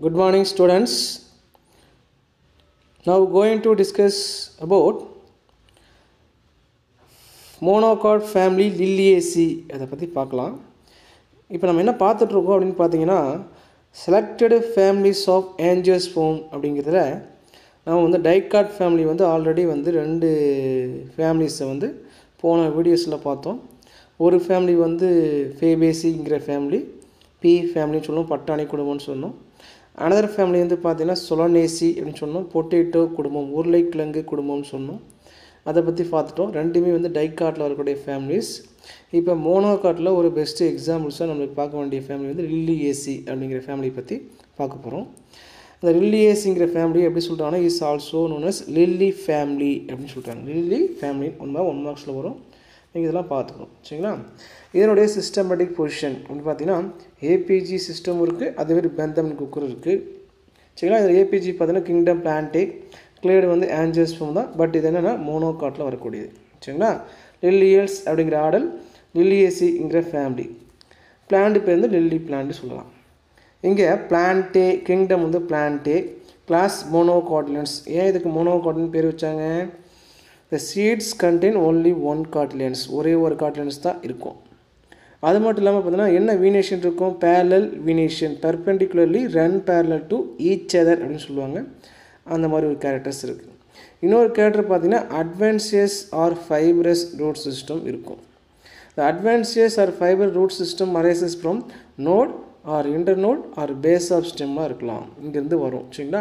Good morning, students. Now going to discuss about monocot family Liliaceae. அதை பற்றி பார்க்கலாம். இப்போ நம்ம என்ன பார்த்துட்டு இருக்கோம் அப்படின்னு பார்த்தீங்கன்னா selected families of angiosperm அப்படிங்கிறதுல நம்ம வந்து டைகாட் ஃபேமிலி வந்து ஆல்ரெடி வந்து ரெண்டு ஃபேமிலிஸை வந்து போன வீடியோஸில் பார்த்தோம். ஒரு ஃபேமிலி வந்து ஃபேபேசிங்கிற ஃபேமிலி, பி ஃபேமிலின்னு சொல்லுவோம், பட்டாணி குடும்பம்னு சொன்னோம். அனதர் ஃபேமிலி வந்து பார்த்திங்கன்னா சொலனேசி அப்படின்னு சொன்னோம், பொட்டேட்டோ குடும்பம், உருளைக்கிழங்கு குடும்பம்னு சொன்னோம். அதை பற்றி பார்த்துட்டோம். ரெண்டுமே வந்து டைகாட்டில் வரக்கூடிய ஃபேமிலிஸ். இப்போ மோனோகாட்டில் ஒரு பெஸ்ட்டு எக்ஸாம்பிள்ஸாக நம்மளுக்கு பார்க்க வேண்டிய ஃபேமிலி வந்து லில்லியேசி அப்படிங்கிற ஃபேமிலி பற்றி பார்க்க போகிறோம். இந்த லில்லியேசிங்கிற ஃபேமிலி எப்படி சொல்கிறாங்கன்னா is also known as lily family அப்படின்னு சொல்கிறாங்க. லில்லி ஃபேமிலி ஒன் மார்க்ஸில் வரும். நீங்கள் இதெல்லாம் பார்த்துக்கணும், சரிங்களா? இதனுடைய சிஸ்டமேட்டிக் பொசிஷன் அப்படின்னு பார்த்தீங்கன்னா ஏபிஜி சிஸ்டம் இருக்குது, அதேமாதிரி பெந்தமின் குக்கர் இருக்குது, சரிங்களா? இதில் ஏபிஜி பார்த்தீங்கன்னா கிங்டம் பிளான்டே, கிளேடு வந்து ஆஞ்சியோஸ்பெர்ம் தான், பட் இது என்னென்னா மோனோகாட்டில் வரக்கூடியது, சரிங்களா? லில்லியல்ஸ் அப்படிங்கிற ஆடல், லில்லியேசிங்கிற ஃபேமிலி, பிளான்ட் பேர் வந்து லில்லி பிளான்ட் சொல்லலாம். இங்கே பிளான்டே கிங்டம் வந்து பிளான்டே, கிளாஸ் மோனோகாட்டிலன்ஸ். ஏன் இதுக்கு மோனோகாட்டிலன் பேர் வச்சாங்க? The seeds contain only one cotyledons, ஒரே ஒரு cotyledons தான் இருக்கும். அது மட்டும் இல்லாமல் பார்த்தீங்கன்னா என்ன வீனேஷன் இருக்கும்? parallel venation, perpendicularly run parallel to each other அப்படின்னு சொல்லுவாங்க. அந்த மாதிரி ஒரு கேரக்டர்ஸ் இருக்குது. இன்னொரு கேரக்டர் பார்த்தீங்கன்னா adventitious or fibrous root system இருக்கும். The adventitious or fibrous root system arises from node or internode or base of ஸ்டெம்மாக இருக்கலாம், இங்கேருந்து வரும், சரிங்களா?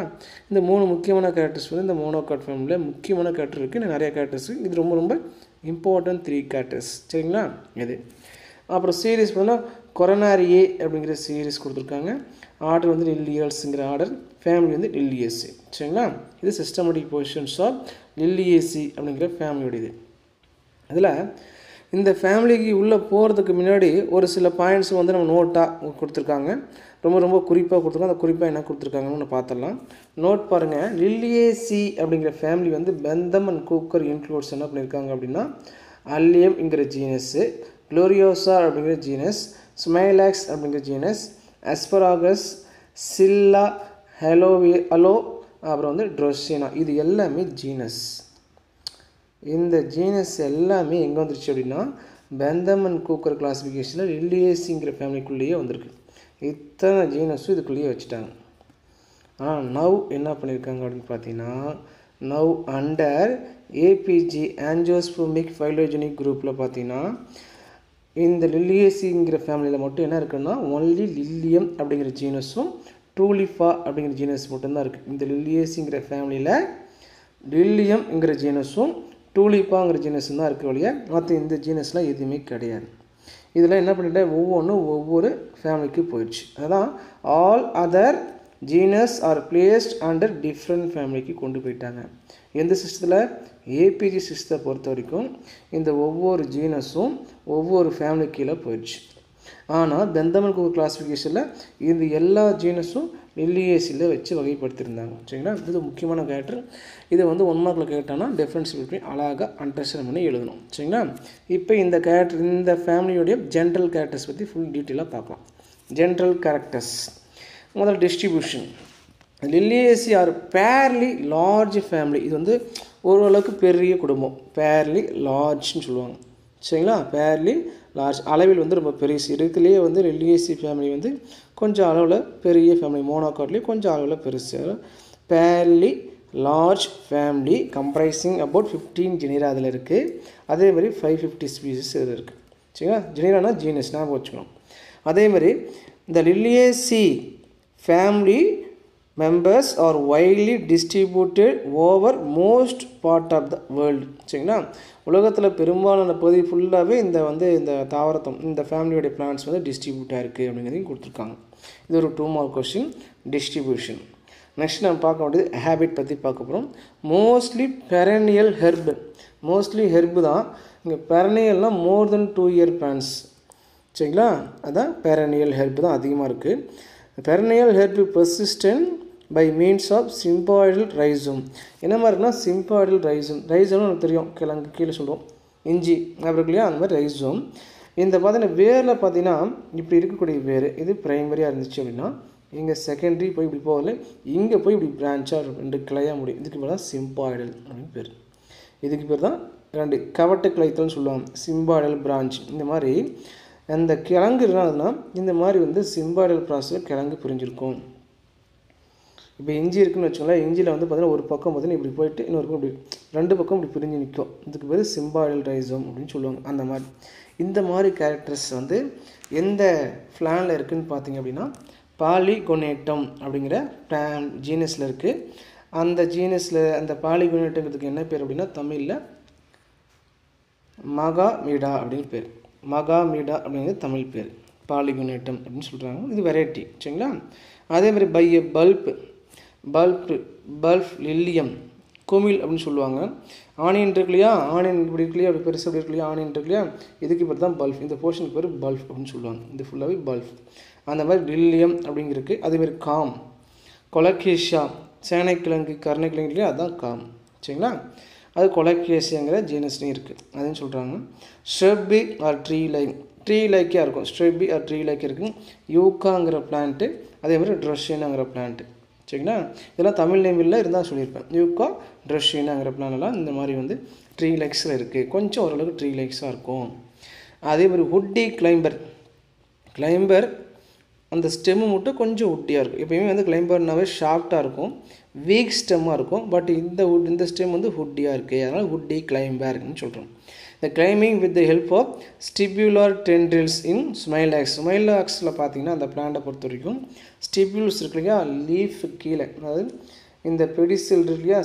இந்த மூணு முக்கியமான கேரக்டர்ஸ் வந்து இந்த மோனோகாட் ஃபேமிலியில் முக்கியமான கேரக்டர் இருக்குது. இன்னும் நிறைய கேரக்டர்ஸ் இருக்குது. இது ரொம்ப ரொம்ப இம்பார்ட்டன்ட் 3 கேரக்டர்ஸ், சரிங்களா? இது அப்புறம் சீரீஸ் பார்த்தீங்கன்னா கொரோனாரியே அப்படிங்கிற சீரீஸ் கொடுத்துருக்காங்க. ஆர்டர் வந்து லில்லியல்ஸுங்கிற ஆர்டர், ஃபேமிலி வந்து லில்லியேசி, சரிங்களா? இது சிஸ்டமேட்டிக் பொசிஷன்ஸ் ஆஃப் லில்லியேசி அப்படிங்கிற ஃபேமிலியோட. இதில் இந்த ஃபேமிலிக்கு உள்ளே போகிறதுக்கு முன்னாடி ஒரு சில பாயிண்ட்ஸ் வந்து நம்ம நோட்டாக கொடுத்துருக்காங்க. ரொம்ப ரொம்ப குறிப்பாக கொடுத்துருக்காங்க. அந்த குறிப்பாக என்ன கொடுத்துருக்காங்கன்னு பார்த்துடலாம். நோட் பாருங்கள். லில்லியேசி அப்படிங்கிற ஃபேமிலி வந்து பெந்தம் அண்ட் கூக்கர் இன்க்ளூட்ஸ் என்ன பண்ணியிருக்காங்க அப்படின்னா அல்லியம்ங்கிற ஜீனஸ்ஸு, குளோரியோசா அப்படிங்கிற ஜீனஸ், ஸ்மைலாக்ஸ் அப்படிங்கிற ஜீனஸ், அஸ்பராகஸ், சில்லா, அலோ, அப்புறம் வந்து ட்ரோசினா, இது எல்லாமே ஜீனஸ். இந்த ஜீனஸ் எல்லாமே எங்கே வந்துருச்சு அப்படின்னா பெந்தம் அண்ட் கூக்கர் கிளாஸிஃபிகேஷனில் லில்லியேசிங்கிற ஃபேமிலிக்குள்ளேயே வந்திருக்கு. இத்தனை ஜீனஸும் இதுக்குள்ளேயே வச்சுட்டாங்க. ஆனால் நவ் என்ன பண்ணியிருக்காங்க அப்படின்னு பார்த்தீங்கன்னா நவ் அண்டர் ஏபிஜி ஆஞ்சியோஸ்பெர்மிக் ஃபைலோஜெனிக் குரூப்பில் பார்த்தீங்கன்னா இந்த லில்லியேசிங்கிற ஃபேமிலியில் மட்டும் என்ன இருக்குன்னா ஒன்லி லில்லியம் அப்படிங்கிற ஜீனஸும் டூலிஃபா அப்படிங்கிற ஜீனஸ் மட்டும்தான் இருக்குது. இந்த லில்லியேசிங்கிற ஃபேமிலியில் லில்லியம்ங்கிற ஜீனஸும் டூலிப்பாங்கிற ஜீனஸும் தான் இருக்க வழியாக, மற்ற இந்த ஜீனஸ்லாம் எதுவுமே கிடையாது. இதில் என்ன பண்ணிட்டேன், ஒவ்வொன்றும் ஒவ்வொரு ஃபேமிலிக்கு போயிடுச்சு. அதான் all other genus R placed under different ஃபேமிலிக்கு கொண்டு போயிட்டாங்க. எந்த சிஸ்டத்தில்? ஏபிஜி சிஸ்டத்தை பொறுத்த வரைக்கும் இந்த ஒவ்வொரு ஜீனஸும் ஒவ்வொரு ஃபேமிலி கீழே போயிடுச்சு. ஆனால் பெந்தம் அண்ட் கூக்கர் கிளாஸிஃபிகேஷனில் இந்த எல்லா ஜீனஸும் லில்லியேசியில் வச்சு வகைப்படுத்தியிருந்தாங்க, சரிங்களா? இது முக்கியமான கேரக்டர். இதை வந்து 1 மார்க்கில் கேட்டானா டிஃப்ரென்ஸ் பிட்வீன் அழகாக அண்டர்ஸ்டாண்ட் பண்ணி எழுதணும், சரிங்களா? இப்போ இந்த கேரக்டர், இந்த ஃபேமிலியோடைய ஜென்ரல் கேரக்டர்ஸ் பற்றி ஃபுல் டீட்டெயிலாக பார்க்கலாம். General characters. முதல் distribution. Liliaceae are fairly large family. இது வந்து ஓரளவுக்கு பெரிய குடும்பம், பேர்லி லார்ஜ்னு சொல்லுவாங்க, சரிங்களா? பேர்லி லார்ஜ், அளவில் வந்து ரொம்ப பெரிய. இதுலேயே வந்து லில்லியேசி ஃபேமிலி வந்து கொஞ்சம் அளவில் பெரிய ஃபேமிலி, மோனோகாட்லேயே கொஞ்சம் அளவில் பெருசு. Barely large family comprising about 15 genera அதில் இருக்குது. அதே மாதிரி 550 ஸ்பீசிஸ் இதில் இருக்குது, சரிங்களா? ஜெனிரானா ஜீனஸ் ஞாபகம் வச்சுக்கணும். அதே மாதிரி இந்த லில்லியேசி family members are widely distributed over most part of the world, சரிங்களா? உலகத்தில் பெரும்பாலான பகுதி ஃபுல்லாகவே இந்த தாவரத்தம், இந்த ஃபேமிலியோட பிளான்ட்ஸ் வந்து டிஸ்ட்ரிபியூட் ஆகிருக்கு அப்படிங்கிறதையும் கொடுத்துருக்காங்க. இது ஒரு 2 மார்க் கொஸ்டின், டிஸ்ட்ரிபியூஷன். நெக்ஸ்ட் நம்ம பார்க்க வேண்டியது ஹேபிட் பற்றி பார்க்க போகிறோம். Mostly perennial herb, mostly herb தான். இங்கே பெரனியல்னால் மோர் தென் 2 இயர் பிளான்ட்ஸ், சரிங்களா? அதான் பெரனியல் ஹெர்ப் தான் அதிகமாக இருக்குது. Perennial herb persistent by means of sympodial rhizome. என்ன மாதிரி இருக்குன்னா சிம்பாய்டல் ரைசோம். ரைசோம்னு எனக்கு தெரியும், கிழங்கு கீழே சொல்கிறோம், இஞ்சி அப்படி இருக்கு இல்லையா, அந்த மாதிரி ரைசோம். இந்த பார்த்தீங்கன்னா வேரில் பார்த்தீங்கன்னா இப்படி இருக்கக்கூடிய வேர் இது ப்ரைமரியாக இருந்துச்சு அப்படின்னா இங்கே செகண்டரி போய் இப்படி போகல, இங்கே போய் இப்படி பிரான்ச்சாக 2 கிளையாக முடியும். இதுக்கு பேர் தான் சிம்பாய்டல் அப்படின்னு பேர். இதுக்கு பேர் தான் 2 கவட்ட கிளைத்தல்னு சொல்லுவாங்க, சிம்பாய்டல் பிரான்ச். இந்த மாதிரி அந்த கிழங்கு என்னதுன்னா இந்த மாதிரி வந்து சிம்பாய்டல் ப்ராசஸில் கிழங்கு பிரிஞ்சிருக்கும். இப்போ இஞ்சி இருக்குன்னு வச்சுக்கோங்களேன், இஞ்சியில் வந்து பார்த்தீங்கன்னா ஒரு பக்கம் பார்த்தீங்கன்னா இப்படி போயிட்டு இன்னொரு பக்கம் இப்படி 2 பக்கம் இப்படி பிரிஞ்சு நிற்கும். இதுக்கு பேர் சிம்பாய்டல் ரைசோம் அப்படின்னு சொல்லுவாங்க. அந்த மாதிரி இந்த மாதிரி கேரக்டர்ஸ் வந்து எந்த ஃப்ளானில் இருக்குதுன்னு பார்த்தீங்க அப்படின்னா பாலிகொனேட்டம் அப்படிங்கிற பிளான் ஜீனஸில் இருக்குது. அந்த ஜீனஸில் அந்த பாலிகொனேட்டங்கிறதுக்கு என்ன பேர் அப்படின்னா தமிழில் மகாமீடா அப்படின்னு பேர். மகாமீடா அப்படிங்கிறது தமிழ் பேர், பாலிகொனேட்டம் அப்படின்னு சொல்கிறாங்க. இது வெரைட்டி சரிங்களா. அதே மாதிரி பை எ பல்ப் லில்லியம் குமிழ் அப்படின்னு சொல்லுவாங்க. ஆனியன் இருக்கு இல்லையா, ஆனியன் இப்படி இருக்கு இல்லையா, அப்படி பெருசு அப்படி இருக்கு இல்லையா, ஆனியன் இருக்கு இல்லையா, இதுக்கு பேர் தான் பல்ப். இந்த போர்ஷனுக்கு பேர் பல்ப் அப்படின்னு சொல்லுவாங்க. இது ஃபுல்லாகவே பல்ப். அந்த மாதிரி லில்லியம் அப்படிங்கிறது. அதேமாதிரி காம், கொலகேஷியா, சேனைக்கிழங்கு கருணைக்கிழங்கு இல்லையா, அதுதான் காம் சரிங்களா. அது கொலகேஷியாங்கிற ஜீனஸ்லையும் இருக்குது, அதுன்னு சொல்கிறாங்க. ஸ்ட்ரெப்பி ஆர் ட்ரீ லைக்காக இருக்கும். ஸ்ட்ரெப்பி ஆர் ட்ரீ லைக் இருக்குது. யூக்காங்கிற பிளான்ட்டு, அதேமாதிரி ட்ரெஷினாங்கிற பிளான்ட்டு சரிங்களா. இதெல்லாம் தமிழ் நேமில் இருந்தால் சொல்லியிருப்பேன். யூக்கா ட்ரெஷினாங்கிற பிளான்லாம் இந்த மாதிரி வந்து ட்ரீ லைக்ஸில் இருக்குது. கொஞ்சம் ஓரளவுக்கு ட்ரீ லைக்ஸாக இருக்கும். அதே மாதிரி வுட்டி கிளைம்பர் அந்த ஸ்டெம்மு மட்டும் கொஞ்சம் வுட்டியாக இருக்கும். எப்பயுமே வந்து கிளைம்பர்னாவே ஷார்ட்டாக இருக்கும், வீக் ஸ்டெம்மாக இருக்கும். பட் இந்த ஸ்டெம் வந்து வுட்டியாக இருக்குது, அதனால் வுட்டி கிளைம்பர்னு சொல்கிறோம். The climbing with the help of stipular tendrils in Smilax. Smilaxல பார்த்தீங்கன்னா அந்த பிளான்ட்டை பொறுத்த வரைக்கும் ஸ்டிப்யூல்ஸ் இருக்கு இல்லையா, லீஃப் கீழே, அதாவது இந்த பெடிசில் இருக்கு இல்லையா,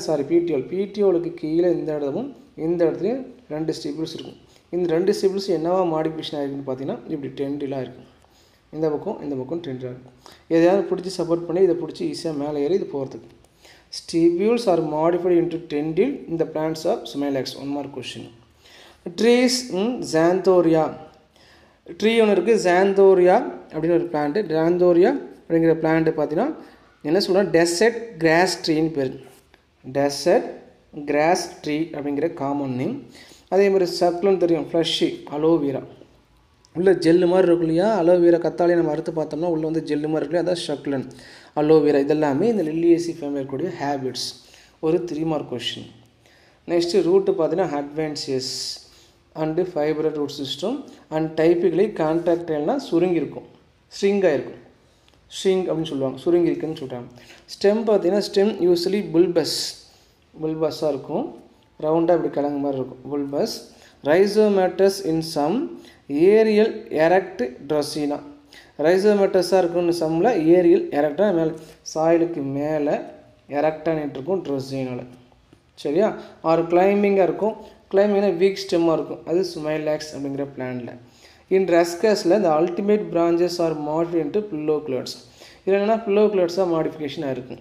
பிடிஓலுக்கு கீழே இந்த இடத்துலையும் 2 ஸ்டிப்யூல்ஸ் இருக்கும். இந்த 2 ஸ்டிப்யூல்ஸ் என்னவா மாடிஃபிகேஷன் ஆகிருக்குன்னு பார்த்தீங்கன்னா இப்படி டென்டிலாக இருக்கும். இந்த பக்கம் டென்டிலாக இருக்கும். எதையாவது பிடிச்சி சப்போர்ட் பண்ணி இதை பிடிச்சி ஈஸியாக மேலே ஏறி இது போகிறதுக்கு. Stipules are modified into tendril in the plants of Smilax. One more question. Trees Xanthorrhoea, tree ஒன்று இருக்குது, ஜாந்தோரியா அப்படின்னு ஒரு பிளான்ட்டு. ஜாந்தோரியா அப்படிங்கிற பிளான்ட்டு பார்த்தீங்கன்னா என்ன சொல்கிறோம், டெசர்ட் கிராஸ் ட்ரீன்னு பேர். டெசர்ட் கிராஸ் ட்ரீ அப்படிங்கிற காமன் நேம். அதே மாதிரி சர்க்குலன்னு தெரியும், ஃப்ளஷி அலோவேரா, உள்ள ஜெல்லு மாதிரி இருக்கும் இல்லையா, அலோவேரா கத்தாழையை நம்ம அறுத்து பார்த்தோம்னா உள்ளே வந்து ஜெல்லு மாதிரி இருக்கு, அதான் சர்க்குலன் அலோவேரா. இதெல்லாமே இந்த லில்லியேசி ஃபேமிலி இருக்கக்கூடிய ஹேபிட்ஸ். ஒரு 3 மார்க் கொஸ்டின். நெக்ஸ்ட்டு ரூட்டு பார்த்தீங்கன்னா adventitious and fibrous root system and typically கான்ட்ராக்டைல்னால் சுருங்கியிருக்கும், ஸ்ட்ரிங்காக இருக்கும், ஸ்ட்ரிங் அப்படின்னு சொல்லுவாங்க, சுருங்கி இருக்குன்னு சொல்கிறாங்க. ஸ்டெம் பார்த்தீங்கன்னா ஸ்டெம் யூஸ்வலி புல்பஸ்ஸாக இருக்கும், ரவுண்டாக இப்படி கிழங்கு மாதிரி இருக்கும், புல்பஸ். ரைசோமேட்டஸ் இன் சம் ஏரியல் எரக்ட் ட்ரஸினா, ரைசோமேட்டஸாக இருக்கும்னு சம்மில் ஏரியல் எரக்டாக மேலே சாயிலுக்கு மேலே எரக்டானிட்டு இருக்கும் ட்ரஸினால் சரியா. ஆறு கிளைம்பிங்காக இருக்கும், கிளைம்பிங்னா வீக் ஸ்டெம்மாக இருக்கும், அது ஸ்மைலாக்ஸ் அப்படிங்கிற பிளானில். இன் ரஸ்கஸில் இந்த ultimate branches are modified into phylloclades. இதில் என்னென்னா பில்லோக்ளட்ஸாக மாடிஃபிகேஷனாக இருக்கும்.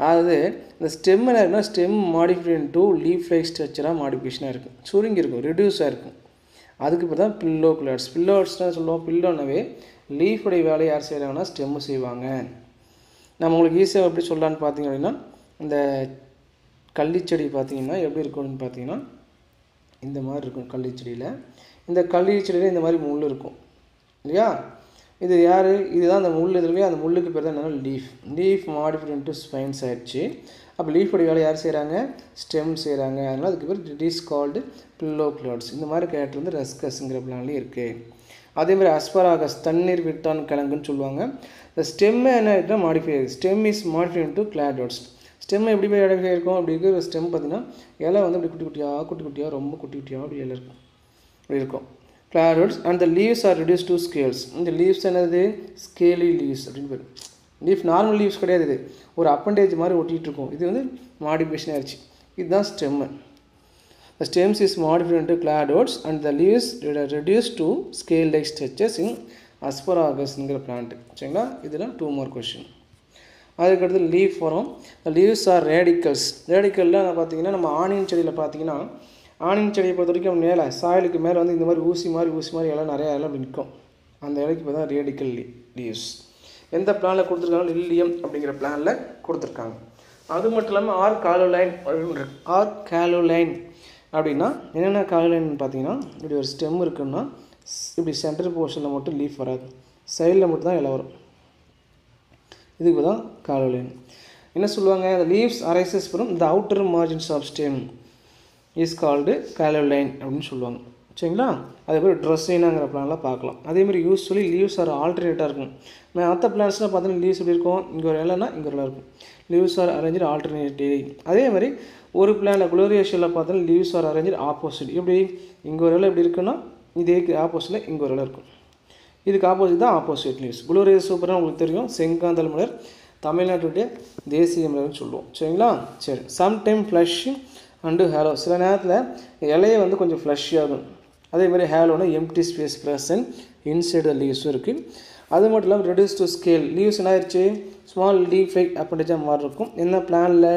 அதாவது இந்த ஸ்டெம் என்ன இருக்குன்னா stem modified into leaf like ஸ்ட்ரக்சராக மாடிஃபிகேஷனாக இருக்கும், சுருங்கி இருக்கும், ரெடியூஸாக இருக்கும். அதுக்கு இப்போ தான் பில்லோக்ளட்ஸ். பில்லோக்ளட்ஸ்னால் சொல்லுவோம், பில்லோனாவே லீஃபுடைய வேலையை யார் செய்கிறாங்கன்னா ஸ்டெம்மு செய்வாங்க. நம்ம உங்களுக்கு ஈஸியாக எப்படி சொல்லலான்னு பார்த்தீங்க அப்படின்னா, இந்த கள்ளிச்செடி பார்த்தீங்கன்னா எப்படி இருக்கும்னு பார்த்தீங்கன்னா இந்த மாதிரி இருக்கும் கள்ளிச்செடியில். இந்த கள்ளிச்செடியில் இந்த மாதிரி முள் இருக்கும் இல்லையா, இது யார், இதுதான் அந்த முள் இதுலையே, அந்த முள்ளுக்கு பேர் தான் என்னென்னா லீஃப் மாடிஃபைட் இன்ட்டு ஸ்பைன்ஸ் ஆகிடுச்சு. அப்போ லீஃபுடைய வேலை யார் செய்கிறாங்க, ஸ்டெம் செய்கிறாங்க. அதனால் அதுக்கு பேர் இட் இஸ் கால்டு பில்லோக்ளட்ஸ். இந்த மாதிரி கேரக்டர் வந்து ரஸ்கஸ்ங்கிற பிளான்லேயே இருக்குது. அதேமாதிரி அஸ்பராகஸ் தண்ணீர் விட்டான் கிழங்குன்னு சொல்லுவாங்க. இந்த ஸ்டெம்மை என்ன ஆகிட்டுனா மாடிஃபை ஆகுது, stem is modified into cladodes. Stem எப்படி போய் இடத்துல இருக்கும், அப்படி இருக்கிற ஸ்டெம் பார்த்தீங்கன்னா இலை வந்து அப்படி குட்டி குட்டியாக ரொம்ப குட்டி குட்டியாக அப்படி இலை இருக்கும், அப்படி இருக்கும் cladodes. And the leaves are reduce to scales. இந்த லீவ்ஸ் என்னது, ஸ்கேலி லீவ்ஸ் அப்படின்னு பேர். லீஃப் நார்மல் லீவ்ஸ் கிடையாது, இது ஒரு அப்பண்டேஜ் மாதிரி ஒட்டிகிட்டு இருக்கும். இது வந்து மாடிஃபிகேஷன் ஆயிடுச்சு, இதுதான் stem. The stems is modified into cladodes and the leaves reduced to scale-like structures in asparagus plant. சரிங்களா, இதெல்லாம் 2 more question. அதுக்கடுத்து லீஃப் வரும். Leaves are radicals. ரேடிக்கல்லாம் பார்த்தீங்கன்னா நம்ம ஆனியன் செடியில் பார்த்தீங்கன்னா, ஆனியன் செடியை பொறுத்த வரைக்கும் மேலே சாயிலுக்கு மேலே வந்து இந்த மாதிரி ஊசி மாதிரி எல்லாம் நிறையா எல்லாம் நிற்கும். அந்த இலைக்கு இப்போ தான் ரேடிக்கல் லீவ்ஸ். எந்த பிளானில் கொடுத்துருக்காங்க, லில்லியம் அப்படிங்கிற பிளானில் கொடுத்துருக்காங்க. அது மட்டும் இல்லாமல் ஆர் கேலோலைன் அப்படின்னா என்னென்ன காலோலைன் பார்த்தீங்கன்னா, இப்படி ஒரு ஸ்டெம் இருக்குன்னா இப்படி சென்டர் போர்ஷனில் மட்டும் லீஃப் வராது, சைடில் மட்டும் தான் இலை வரும். இதுக்கு தான் காலோலைன். என்ன சொல்லுவாங்க, the leaves arises from the outer margins of stem is called காலோலைன் அப்படின்னு சொல்லுவாங்க. சரிங்களா? அதே மாதிரி ட்ரெஸ்ஸினாங்கிற பிளான்லாம் பார்க்கலாம். அதேமாதிரி யூஸ்வலி லீவ்ஸ் ஆர் ஆல்டர்னேட்டாக இருக்கும். மற்ற பிளான்ஸ்லாம் பார்த்தீங்கன்னா லீவ்ஸ் எப்படி இருக்கும், இங்கே ஒரு இலைனா இங்கே ஒரு இலை இருக்கும். Leaves are arrange alternative. அதே மாதிரி ஒரு பிளானில் குளோரியாஷியில் பார்த்தோன்னா லீவ்ஸ் ஆர் அரேஞ்சு ஆப்போசிட். எப்படி இங்கே ஒரு இலை எப்படி இருக்குன்னா இதுக்கு ஆப்போசிட்டில் இங்கே ஒரு இலை இருக்கும். இதுக்கு ஆப்போசிட் தான் ஆப்போசிட் லீவ்ஸ். குளோரியா சூப்பராக உங்களுக்கு தெரியும், செங்காந்தல் மலர் தமிழ்நாட்டுடைய தேசிய மலர்னு சொல்லுவோம். சரிங்களா? சரி. Sometime flesh and hollow. சில நேரத்தில் இலையை வந்து கொஞ்சம் ஃப்ளஷ்ஷாகும். அதே மாதிரி ஹேலோனா empty space present inside the லீவ்ஸும் இருக்குது. அது மட்டும் இல்லாமல் ரெடியூஸ் டு ஸ்கேல். லீவ்ஸ் என்ன ஆயிடுச்சு, ஸ்மால் லீஃப் லைக் அப்பண்டேஜாக மாதிரி இருக்கும். என்ன பிளானில்,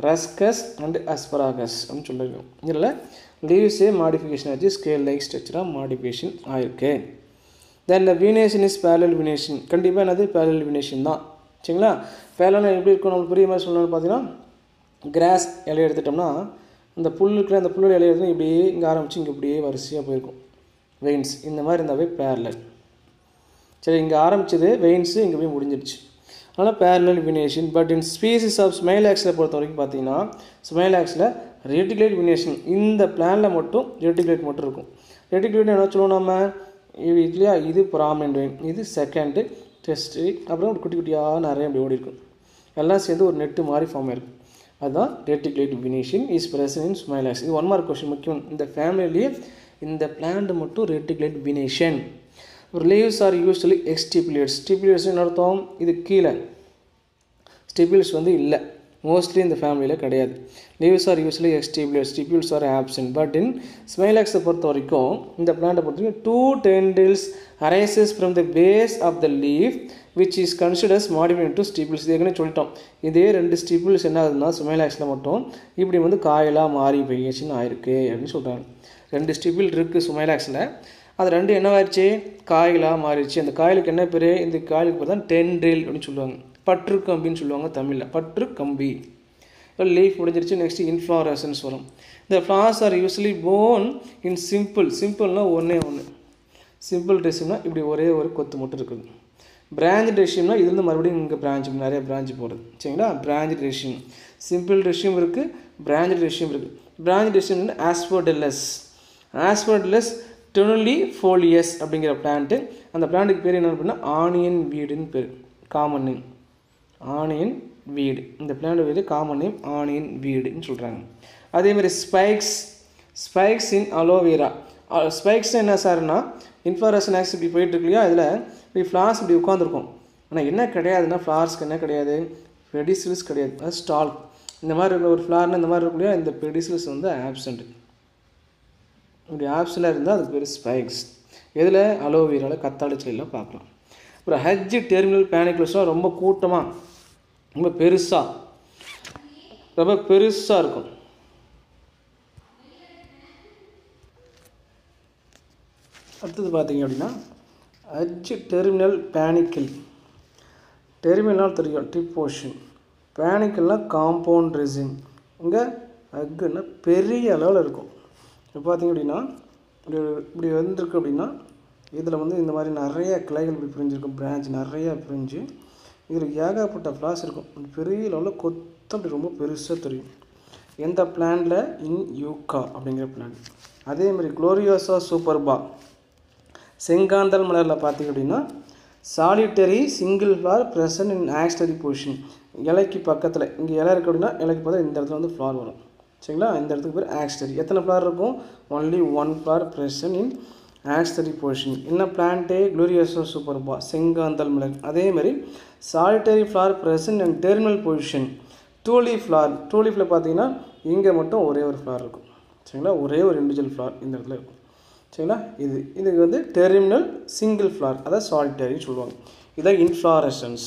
ரஸ்கஸ் அண்டு அஸ்பராகஸ் அப்படின்னு சொல்லியிருக்கோம். இதில் லீவ்ஸே மாடிஃபிகேஷன் ஆச்சு, ஸ்கேல் லைக் ஸ்ட்ரக்சராக மாடிஃபிகேஷன் ஆயிருக்கு. தென் வீனேஷன் இஸ் பேரலல் வீனேஷன். கண்டிப்பாக என்னது பேரலல் வீனேஷன் தான். சரிங்களா? பேரலல் எப்படி இருக்கும் நம்மளுக்கு புரிய மாதிரி சொல்லணும்னு பார்த்தீங்கன்னா, கிராஸ் இலையை எடுத்துட்டோம்னா இந்த புல் இருக்கிற அந்த புல்லோட இலையை எடுத்து இப்படியே இங்கே ஆரம்பித்து இங்கே இப்படியே வரிசையாக போயிருக்கும் வெயின்ஸ். இந்த மாதிரி இருந்தாவே பேரலல். சரி, இங்கே ஆரம்பித்தது வெயின்ஸு இங்கே போய் முடிஞ்சிடுச்சு. அதனால் parallel venation. But in species of ஸ்மைலாக்ஸில் பொறுத்த வரைக்கும் பார்த்தீங்கன்னா ஸ்மைலாக்ஸில் ரெட்டிகுலேட் வீனேஷன். இந்த பிளானில் மட்டும் ரெட்டிகுலேட் மட்டும் இருக்கும். ரெட்டிகுலேட் என்ன சொல்லுவோம் நம்ம, இது இல்லையா, இது ப்ராமினன்ட் வெயின், இது செகண்டு டெஸ்ட்டு, அப்புறம் ஒரு குட்டி குட்டியாக நிறைய அப்படி ஓடி இருக்கும். எல்லாம் சேர்ந்து ஒரு நெட்டு மாதிரி ஃபார்ம் ஆயிருக்கும். அதுதான் reticulate venation is present in Smilax. இது 1 மார்க் கொஸ்டின் முக்கியம். இந்த ஃபேமிலியிலேயே இந்த பிளான்ட் மட்டும் ரெட்டிகுலேட் வீனேஷன். ஒரு லீவ்ஸ் ஆர் யூஸ்வலி எக்ஸ்டிபியூல்ஸ். ஸ்டிபியூல்ஸ் என்ன அர்த்தம், இது கீழே, ஸ்டிபியூல்ஸ் வந்து இல்லை, மோஸ்ட்லி இந்த ஃபேமிலியில் கிடையாது. Leaves are usually exstipules, stipules are absent. But in ஸ்மைலாக்ஸை பொறுத்த வரைக்கும், இந்த பிளான்ட்டை பொறுத்த வரைக்கும் 2 tendrils arises from the base of the leaf which is considered as modified to stipules. ஏற்கனவே சொல்லிட்டோம், இதே 2 stipules என்ன ஆகுதுன்னா ஸ்மைலாக்ஸில் மட்டும் இப்படி வந்து காயலாக மாறி போயிடுச்சுன்னு ஆயிருக்கு அப்படின்னு சொல்கிறாங்க. 2 ஸ்டிபிள் இருக்குது ஸ்மைலாக்ஸில், அது 2 என்னவாயிருச்சு, காய்களாக மாறிடுச்சு. அந்த காயலுக்கு என்ன பேர், இந்த காயலுக்கு பேர் தான் டென்ட்ரில் அப்படின்னு சொல்லுவாங்க. பற்று கம்பின்னு சொல்லுவாங்க தமிழில், பற்று கம்பி. லீஃப் முடிஞ்சிருச்சு. நெக்ஸ்ட் இன்ஃப்ளாரசன்ஸ் வரும். இந்த flowers are usually borne in simple. சிம்பிள்னால் ஒன்றே ஒன்று. சிம்பிள் ரெசிம்னா இப்படி ஒரே ஒரு கொத்து மட்டும் இருக்குது. பிரான்ச் ரெசிம்னா இதுலேருந்து மறுபடியும் இங்கே பிரான்ச் நிறைய பிரான்ச் போடுது. சரிங்களா? Branch resume. சிம்பிள் ரெசிம் இருக்குது, பிரான்ச் ரெசிம் இருக்குது. பிரான்ச் ரெசிம்னா ஆஸ்போடெல்லஸ். ஆஸ்போடெல்லஸ் டெனுலிஃபோலியஸ் அப்படிங்கிற பிளான்ட்டு. அந்த பிளான்ட்டுக்கு பேர் என்ன அப்படின்னா ஆனியன் வீடுன்னு பேர், காமன் நேம் ஆனியன் வீடு. இந்த பிளான்ட் பேர் காமன் நேம் ஆனியன் வீடுன்னு சொல்கிறாங்க. அதேமாதிரி ஸ்பைக்ஸ் இன் அலோவேரா. ஸ்பைக்ஸ் என்ன சார்னா இன்ஃப்ளாரேஷன் ஆக்ஸ் இப்படி போயிட்டுருக்கு இல்லையா, இதில் இப்படி ஃப்ளார்ஸ் இப்படி உட்காந்துருக்கும். ஆனால் என்ன கிடையாதுன்னா ஃப்ளார்ஸ்க்கு என்ன கிடையாது, பெடிசில்ஸ் கிடையாது, அது ஸ்டால். இந்த மாதிரி இருக்கிற ஒரு ஃப்ளார்னு இந்த மாதிரி இருக்கக்கூடிய இந்த பெடிசில்ஸ் வந்து ஆப்சண்ட். இப்படி ஆப்சண்டாக இருந்தால் அதுக்கு பேர் ஸ்பைக்ஸ். எதில், அலோவேராவில், கத்தாழை செடியில் பார்க்கலாம். அப்புறம் ஹஜ் டெர்மினல் பேனிகுலஸ்லாம் ரொம்ப கூட்டமாக ரொம்ப பெருசாக இருக்கும். அடுத்தது பார்த்தீங்க அப்படின்னா ஹஜ் டெர்மினல் பேனிக்கல். டெர்மினல் தெரியும், டிப் போர்ஷன். பேனிக்கல்னால் காம்பவுண்ட் ரெசின். இங்கே ஹக்குன்னா பெரிய அளவில் இருக்கும். இப்போ பார்த்தீங்க அப்படின்னா இப்படி வந்துருக்கு அப்படின்னா இதில் வந்து இந்த மாதிரி நிறைய கிளைகள் இப்படி பிரிஞ்சிருக்கும், பிரான்ச் நிறையா பிரிஞ்சு இதில் ஏகப்பட்ட ஃப்ளார்ஸ் இருக்கும். பெரிய லெவலில் கொத்து அப்படி ரொம்ப பெருசாக தெரியும். எந்த பிளான்ட்டில், இன் யூக்கா அப்படிங்கிற பிளான்ட். அதேமாதிரி குளோரியோசா சூப்பர்பா செங்காந்தல் மலரில் பார்த்திங்க அப்படின்னா solitary single flower present in axillary position. இலைக்கு பக்கத்தில் இங்கே இலை இருக்குது அப்படின்னா இலைக்கு பார்த்தா இந்த இடத்துல வந்து ஃப்ளார் வரும். சரிங்களா? இந்த இடத்துக்கு பேர் ஆக்ஸ்டரி. எத்தனை ஃப்ளார் இருக்கும், only 1 flower present in axillary position. என்ன பிளான்ட்டு, குளோரியோசா சூப்பர்பா செங்காந்தல் மலர். அதேமாதிரி solitary flower present and terminal position. Tulip flower பார்த்தீங்கன்னா இங்கே மட்டும் ஒரே ஒரு ஃப்ளார் இருக்கும். சரிங்களா? ஒரே ஒரு இண்டிவிஜுவல் ஃப்ளார் இந்த இடத்துல இருக்கும். சரிங்களா? இதுக்கு வந்து டெர்மினல் சிங்கிள் ஃப்ளார், அதாவது சாலிட்டரின்னு சொல்லுவாங்க. இதான் இன்ஃப்ளாரசன்ஸ்.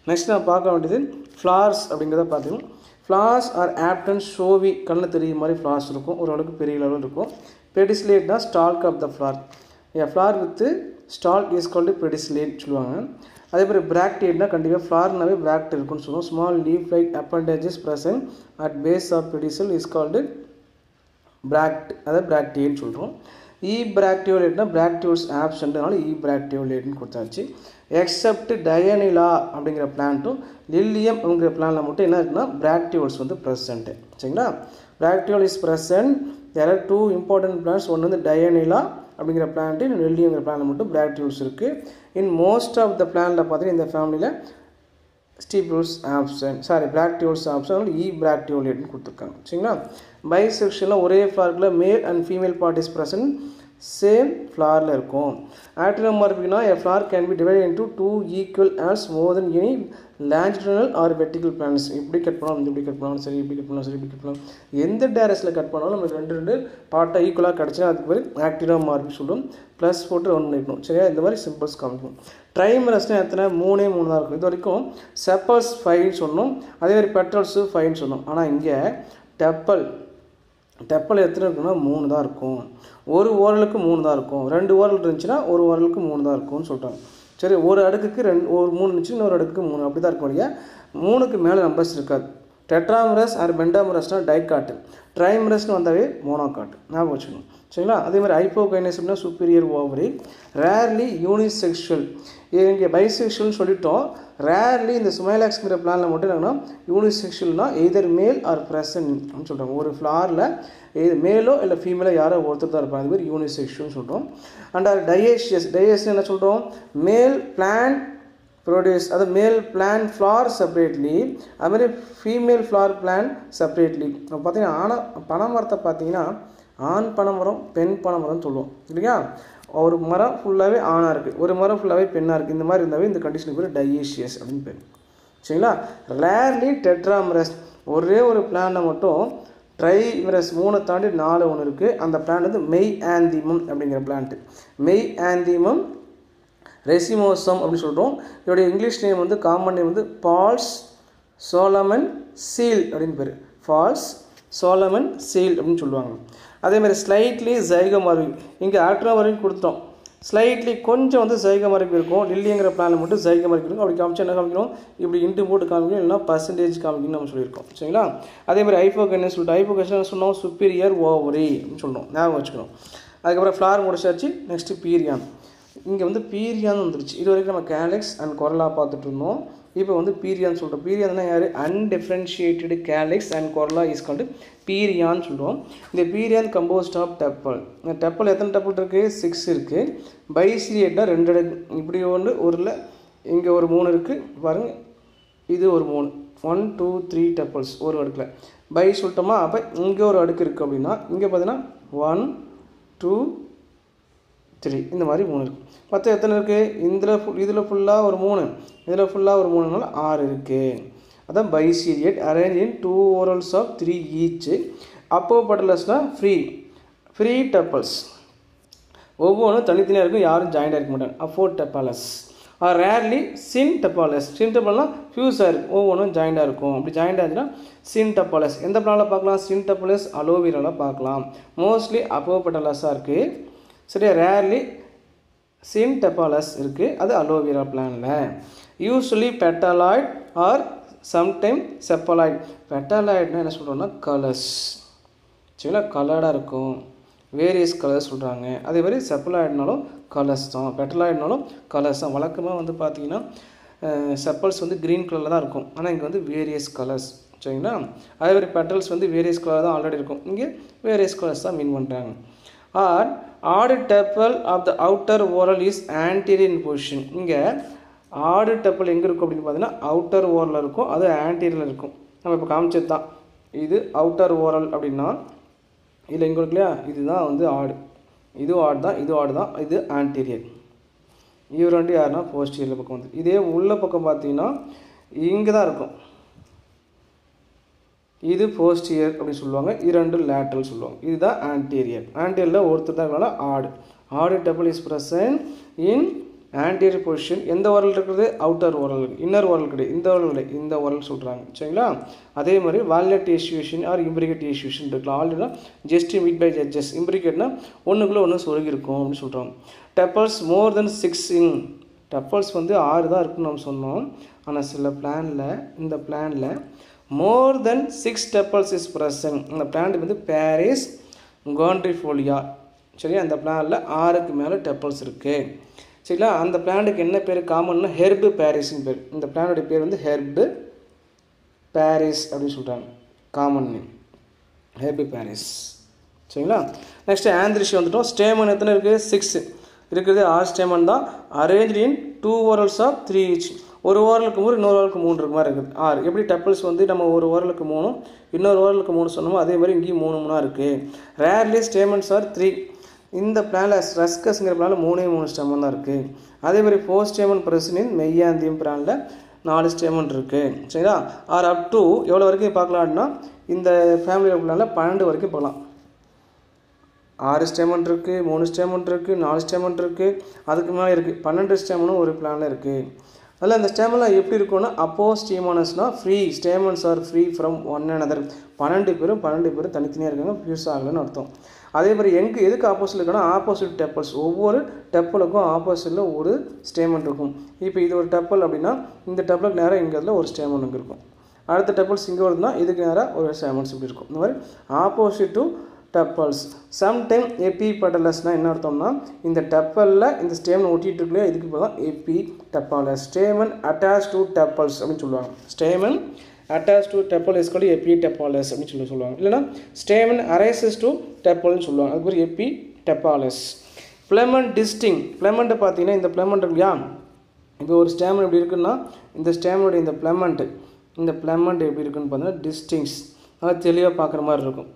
நெக்ஸ்ட் நான் பார்க்க வேண்டியது ஃப்ளார்ஸ் அப்படிங்கிறத பார்த்தீங்கன்னா ஃப்ளார்ஸ் ஆர் ஆப்டன் ஷோவி, கண்ணில் தெரியும் மாதிரி ஃப்ளார்ஸ் இருக்கும், ஓரளவுக்கு பெரிய லெவலில் இருக்கும். பெடிசிலேட்னா stalk of the flower. Flower with stalk is called pedicellate சொல்லுவாங்க. அதே மாதிரி பிராக்டேட்னா கண்டிப்பாக ஃப்ளார்னாவே பிராக்ட் இருக்குன்னு சொல்லுவோம். Small leaf like appendages present at base of pedicel is called bract, அதாவது பிராக்டேட்னு சொல்கிறோம். E bracteolate bracteoles absent அதனால E bracteolate னு கொடுத்தாச்சு. எக்ஸப்ட் டயனிலா அப்படிங்கிற பிளான்ட்டும் லில்லியம் அப்படிங்கிற பிளான்ட்ல மட்டும் என்ன இருக்குன்னா bracteoles வந்து present. சரிங்களா? bracteole is present. There are two important plants. ஒன்று வந்து டயனிலா அப்படிங்கிற பிளான்ட், இன்னொரு லில்லியம்ங்கிற பிளான்ட்ல மட்டும் bracteoles இருக்கு. In most of the plantல பார்த்தீங்கன்னா இந்த ஃபேமிலியில் stipules absent, sorry bracteoles absent, E bracteolate னு கொடுத்துருக்காங்க. சரிங்களா? பைசெக்ஷனில் ஒரே ஃப்ளார்க்கில் male and female part is present, same ஃப்ளாரில் இருக்கும். ஆக்டினோமார்பிக்னா a flower can be divided into two equal as more than any longitudinal or vertical plants. இப்படி கட் பண்ணாலும் இப்படி கட் பண்ணாலும் சரி, இப்படி கட் பண்ணாலும் சரி, இப்படி கட் பண்ணாலும் எந்த டேரக்ஷனில் கட் பண்ணாலும் நமக்கு ரெண்டு பார்ட்டாக ஈக்குவலாக கிடச்சினா அதுக்கு பேர் ஆக்டினோமார்பிக் சொல்லும். ப்ளஸ் போட்டு ஒன்று இருக்கணும். சரியா? இந்த மாதிரி சிம்பிள்ஸ் காமிக்கும். ட்ரைமரஸ்னால் எத்தனை? 3 தான் இருக்கும். இது வரைக்கும் செப்பல்ஸ் 5 சொன்னோம், அதே மாதிரி பெட்ரல்ஸு 5 சொன்னோம். ஆனால் இங்கே டெப்பல் எத்தனை இருக்குன்னா 3 தான் இருக்கும். ஒரு ஓரலுக்கு 3 தான் இருக்கும். 2 ஓரல் இருந்துச்சுன்னா ஒரு ஓரலுக்கு 3 தான் இருக்கும்னு சொல்லிட்டாங்க. சரி, ஒரு அடுக்குக்கு ஒரு 3 இருந்துச்சு, இன்னொரு அடுக்குக்கு 3 அப்படி தான் இருக்கும். இல்லையா? 3க்கு மேலே நம்பர்ஸ் இருக்காது. டெட்ராமரஸ் ஆர் பெண்டாமரஸ்னால் டைகாட்டு, ட்ரைமரஸ்னு வந்தாவே மோனோகாட்டு. ஞாபகம் வச்சுக்கணும். சரிங்களா? அதே மாதிரி ஹைப்போகைனஸ்னா சுப்பீரியர் ஓவரி. Rarely unisexual. இங்கே பைசெக்ஷுவல்னு சொல்லிட்டோம். ரேர்லி இந்த சுமைலாக்ஸ்ங்கிற பிளானில் மட்டும் என்னன்னா யூனிசெக்ஷுவல்னா எய்தர் மேல் ஆர் ப்ரெசன்ட் அப்படின்னு சொல்கிறாங்க. ஒரு ஃப்ளாரில் இது மேலோ இல்லை ஃபீமேலோ யாரோ ஒருத்தர் தான் இருப்பாங்க. அது மாதிரி யூனிசெக்ஷுவல்னு சொல்கிறோம். அண்ட் டயேஷியஸ் என்ன சொல்கிறோம்? மேல் பிளான்ட் ப்ரொடியூஸ், அது மேல் பிளான்ட் ஃப்ளார் செப்பரேட்லி, அதுமாதிரி ஃபீமேல் ஃப்ளார் பிளான்ட் செப்பரேட்லி. இப்போ பார்த்தீங்கன்னா பனைமரத்தை பார்த்தீங்கன்னா ஆண் பனைமரம் பெண் பனைமரம்னு சொல்லுவோம். இல்லையா? ஒரு மரம் ஃபுல்லாகவே ஆணாக இருக்குது, ஒரு மரம் ஃபுல்லாகவே பெண்ணாக இருக்குது. இந்த மாதிரி இருந்தாவே இந்த கண்டிஷனுக்கு பேர் டயேஷியஸ் அப்படின்னு பேர். சரிங்களா? ரேர்லி டெட்ராமரஸ். ஒரே ஒரு பிளான்ட்டை மட்டும் ட்ரைமரஸ் 3 தாண்டி 4 ஒன்று இருக்குது. அந்த பிளான்ட் வந்து மெய் ஆந்திமம் அப்படிங்கிற பிளான்ட்டு. மெய் ஆந்திமம் ரெசிமோசம் அப்படின்னு சொல்கிறோம். இதோடைய இங்கிலீஷ் நேம் வந்து காமன் நேம் வந்து ஃபால்ஸ் சோலமன் சீல் அப்படின்னு பேர். ஃபால்ஸ் சோலமன் சீல் அப்படின்னு சொல்லுவாங்க. அதேமாதிரி ஸ்லைட்லி ஜைகோமார்பிக். இங்கே ஆக்டினோமார்பிக் கொடுத்தோம். ஸ்லைட்லி கொஞ்சம் வந்து ஜைகோமார்பிக் இருக்கும். லில்லிங்கிற பிளானில் மட்டும் ஜைகோமார்பிக் இருக்கும். அப்படி காமிச்சா என்ன காமிக்கணும்? இப்படி இன்ட்டு போட்டு காமிக்கணும், இல்லைனா பர்சன்டேஜ் காமிக்கணும்னு நம்ம சொல்லியிருக்கோம். சரிங்களா? அதேமாதிரி ஹைப்போகைனஸ் சொல்லிட்டு ஹைப்போகைனஸ் சொன்னோம் சுப்பீரியர் ஓவரி அப்படின்னு சொல்லணும். ஞாபகம் வச்சுக்கணும். அதுக்கப்புறம் ஃப்ளார் முடிச்சாச்சு. நெக்ஸ்ட்டு பீரியான். இங்கே வந்து பீரியான் வந்துருச்சு. இது வரைக்கும் நம்ம கேலக்ஸ் அண்ட் கொரலா பார்த்துட்டு இருந்தோம். இப்போ வந்து பீரியான்னு சொல்கிறோம். பீரியான்னா யார்? அன்டிஃப்ரென்ஷியேட்டடு கேலக்ஸ் அண்ட் கொரலா இஸ் கால்டு பீரியான்னு சொல்கிறோம். இந்த பீரியான் கம்போஸ்ட் ஆஃப் டெப்பல். இந்த டெப்பல் எத்தனை டெப்பல் இருக்குது? 6 இருக்குது. பைசிரியேட்னா 2 அடுக்கு. இப்படி ஒன்று ஒருல இங்கே ஒரு 3 இருக்குது பாருங்கள். இது ஒரு 3, 1 2 3 டெப்பல்ஸ் ஒரு அடுக்கில் பை சொல்லிட்டோமா? அப்போ இங்கே ஒரு அடுக்கு இருக்குது அப்படின்னா இங்கே பார்த்தீங்கன்னா 1 2 3 இந்த மாதிரி 3 இருக்குது. மொத்தம் எத்தனை இருக்குது? இதில் ஃபுல்லாக ஒரு 3, இதில் ஃபுல்லாக ஒரு 3னால 6 இருக்குது. அதான் பைசீரியட் arrange in 2 whorls of 3 each. அப்போ பட்டலஸ்னால் ஃப்ரீ டெப்பல்ஸ். ஒவ்வொன்றும் தனித்தனியாக இருக்கும், யாரும் ஜாயிண்டாக இருக்க மாட்டாங்க. அப்போ டெப்பாலஸ் ஆர் ரேர்லி சின் டெப்பாலஸ். சின் டெப்பால்னால் ஃபியூஸாக இருக்கும், ஒவ்வொன்றும் ஜாயிண்டாக இருக்கும். அப்படி ஜாயிண்டாக இருந்துச்சுன்னா சின் டெப்பாலஸ். எந்த பிளானில் பார்க்கலாம்? சின் டெப்பாலஸ் அலோவேராவில் பார்க்கலாம். மோஸ்ட்லி அப்போ பட்டலஸாக இருக்குது. சரியா? ரேர்லி சின் டெப்பாலஸ் இருக்குது, அது அலோவேரா பிளானில். Usually petaloid or sometime sepaloid. பெட்டலாய்ட்னா என்ன சொல்கிறோன்னா கலர்ஸ். சரிங்களா? கலர்டாக இருக்கும், வேரியஸ் கலர்ஸ் சொல்கிறாங்க. அதே மாதிரி செப்பலாய்ட்னாலும் கலர்ஸ் தான், பெட்டலாய்ட்னாலும் கலர்ஸ் தான். வழக்கமாக வந்து பார்த்தீங்கன்னா செப்பல்ஸ் வந்து க்ரீன் கலரில் தான் இருக்கும், ஆனால் இங்கே வந்து வேரியஸ் கலர்ஸ். சரிங்களா? அதே மாதிரி பெட்டல்ஸ் வந்து வேரியஸ் கலர் தான் ஆல்ரெடி இருக்கும், இங்கே வேரியஸ் கலர்ஸ் தான் மீன் பண்ணுறாங்க. Or odd tepal of the outer whorl is anterior in position. இங்கே ஆடு டெப்பல் எங்கே இருக்கும் அப்படின்னு பார்த்தீங்கன்னா அவுட்டர் ஓரலில் இருக்கும், அது ஆன்டீரியரில் இருக்கும். நம்ம இப்போ காமிச்சது தான். இது அவுட்டர் ஓரல் அப்படின்னா இதில் எங்கே இருக்கு இல்லையா? இதுதான் வந்து ஆடு, இது ஆடு தான், இது ஆடு தான், இது ஆன்டீரியர். இவர் வந்து யாருன்னா போஸ்டீரியர் பக்கம் வந்து. இதே உள்ள பக்கம் பார்த்தீங்கன்னா இங்கே தான் இருக்கும், இது போஸ்டியர் அப்படின்னு சொல்லுவாங்க, இது 2 லேட்ரல் சொல்லுவாங்க. இதுதான் ஆன்டீரியர். ஆன்டீரியரில் ஒருத்தர் தான் இருக்கனால odd. Odd tepal is present in anterior position. எந்த ஓரல் இருக்கிறது? Outer whorl. இன்னர் ஓரல் கிடையாது, இந்த ஓரல் கிடையாது, இந்த ஓரல் சொல்கிறாங்க. சரிங்களா? அதே மாதிரி வால்நட் ஏஷியூஷன் ஆர் இம்ப்ரிகேட் ஏஷியூஷன் இருக்கலாம். ஆல்ரெடினா ஜஸ்ட் மீட் பை ஜட்ஜஸ். இம்ப்ரிகேட்னா ஒன்றுக்குள்ளே ஒன்று சொருகி இருக்கும் அப்படின்னு சொல்கிறாங்க. டெப்பல்ஸ் மோர் தென் 6 இன். டெப்பல்ஸ் வந்து 6 தான் இருக்குன்னு நம்ம சொன்னோம். ஆனால் சில பிளானில், இந்த பிளானில் மோர் தென் 6 டெப்பல்ஸ் இஸ் ப்ரெசன்ட். இந்த பிளான்ட் வந்து பாரிஸ் கான்ட்ரிஃபோலியா. சரியா? அந்த பிளானில் 6க்கு மேலே டெப்பல்ஸ் இருக்குது. சரிங்களா? அந்த பிளானுக்கு என்ன பேர் காமன்னா ஹெர்பு பாரிஸ்ன்னு பேர். இந்த பிளானுடைய பேர் வந்து ஹெர்பு பாரிஸ் அப்படின்னு சொல்கிறாங்க. Common name herb Paris. சரிங்களா? நெக்ஸ்ட்டு ஆந்த்ரிஷ் வந்துட்டோம். ஸ்டேமன் எத்தனை இருக்குது? 6 இருக்குது. 6 ஸ்டேமன் தான். Arrange in 2 whorls of 3 each. ஒரு ஓரலுக்கு 3, இன்னொரு ஓரலுக்கு 3 இருக்கு மாதிரி இருக்குது. 6 எப்படி டெப்பல்ஸ் வந்து நம்ம ஒரு ஓரலுக்கு 3 இன்னொரு ஓரலுக்கு 3 சொன்னோமோ அதே மாதிரி இங்கேயும் 3 இருக்குது. Rarely stamens are 3. இந்த பிளானில் ரஸ்கஸ்ங்கிற பிளானில் 3 ஸ்டேமன் தான் இருக்குது. அதே மாதிரி 4 ஸ்டேமன் பிரசினின் மெய்யாந்தியம் பிளானில் 4 ஸ்டேமன் இருக்குது. சரிங்களா? ஆர் அப் டு எவ்வளோ வரைக்கும் பார்க்கலாம் அப்படின்னா இந்த ஃபேமிலி பிளானில் 12 வரைக்கும் போகலாம். 6 ஸ்டேமன் இருக்குது, 3 ஸ்டேமன் இருக்குது, 4 ஸ்டேமன் இருக்குது, அதுக்கு மேலே இருக்குது 12 ஸ்டேமனும் ஒரு பிளானில் இருக்குது. அதில் அந்த ஸ்டேமன்லாம் எப்படி இருக்குன்னா அப்போஸ்டீமனஸ்னால் free stamens are free from one another. 12 பேரும் தனித்தனியாக இருக்காங்க, ஃபியூஸ் ஆகலைன்னு அர்த்தம். அதே மாதிரி எதுக்கு ஆப்போசிட் இருக்குன்னா ஆப்போசிட் டெப்பல்ஸ். ஒவ்வொரு டெப்பலுக்கும் ஆப்போசிட்டில் ஒரு ஸ்டேமன் இருக்கும். இப்போ இது ஒரு டெப்பல் அப்படின்னா இந்த டெப்பலுக்கு நேராக இங்கே ஒரு ஸ்டேமன் இங்கே இருக்கும். அடுத்த டெப்பல்ஸ் இங்கே வருதுன்னா இதுக்கு நேராக ஒரு ஸ்டேமன்ஸ் இப்படி இருக்கும். இந்த மாதிரி ஆப்போசிட் டு டெப்பல்ஸ். சம்டைம் எபி பெட்டலஸ்னால் என்ன அர்த்தம்னா இந்த டெப்பலில் இந்த ஸ்டேமன் ஒட்டிகிட்டு இருக்குல்லையா இதுக்கு இப்போ தான் epitepalous. Stamen attach to tepals அப்படின்னு சொல்லுவாங்க. Stamen attach to tepal is called epitepalous அப்படின்னு சொல்லுவாங்க. இல்லைனா ஸ்டேமன் அரைசஸ் டு டெப்பல்னு சொல்லுவாங்க. அதுக்கு ஒரு எபி டெப்பாலஸ். ஃபிலமெண்ட் டிஸ்டிங். ஃபிலமெண்ட்டை பார்த்தீங்கன்னா இந்த ஃபிலமெண்ட் இல்லையா, இப்போ ஒரு ஸ்டேமன் எப்படி இருக்குன்னா இந்த ஸ்டேமனுடைய இந்த ஃபிலமெண்ட் எப்படி இருக்குன்னு பார்த்தீங்கன்னா டிஸ்டிங்ஸ் நல்லா தெளிவாக பார்க்குற மாதிரி இருக்கும்.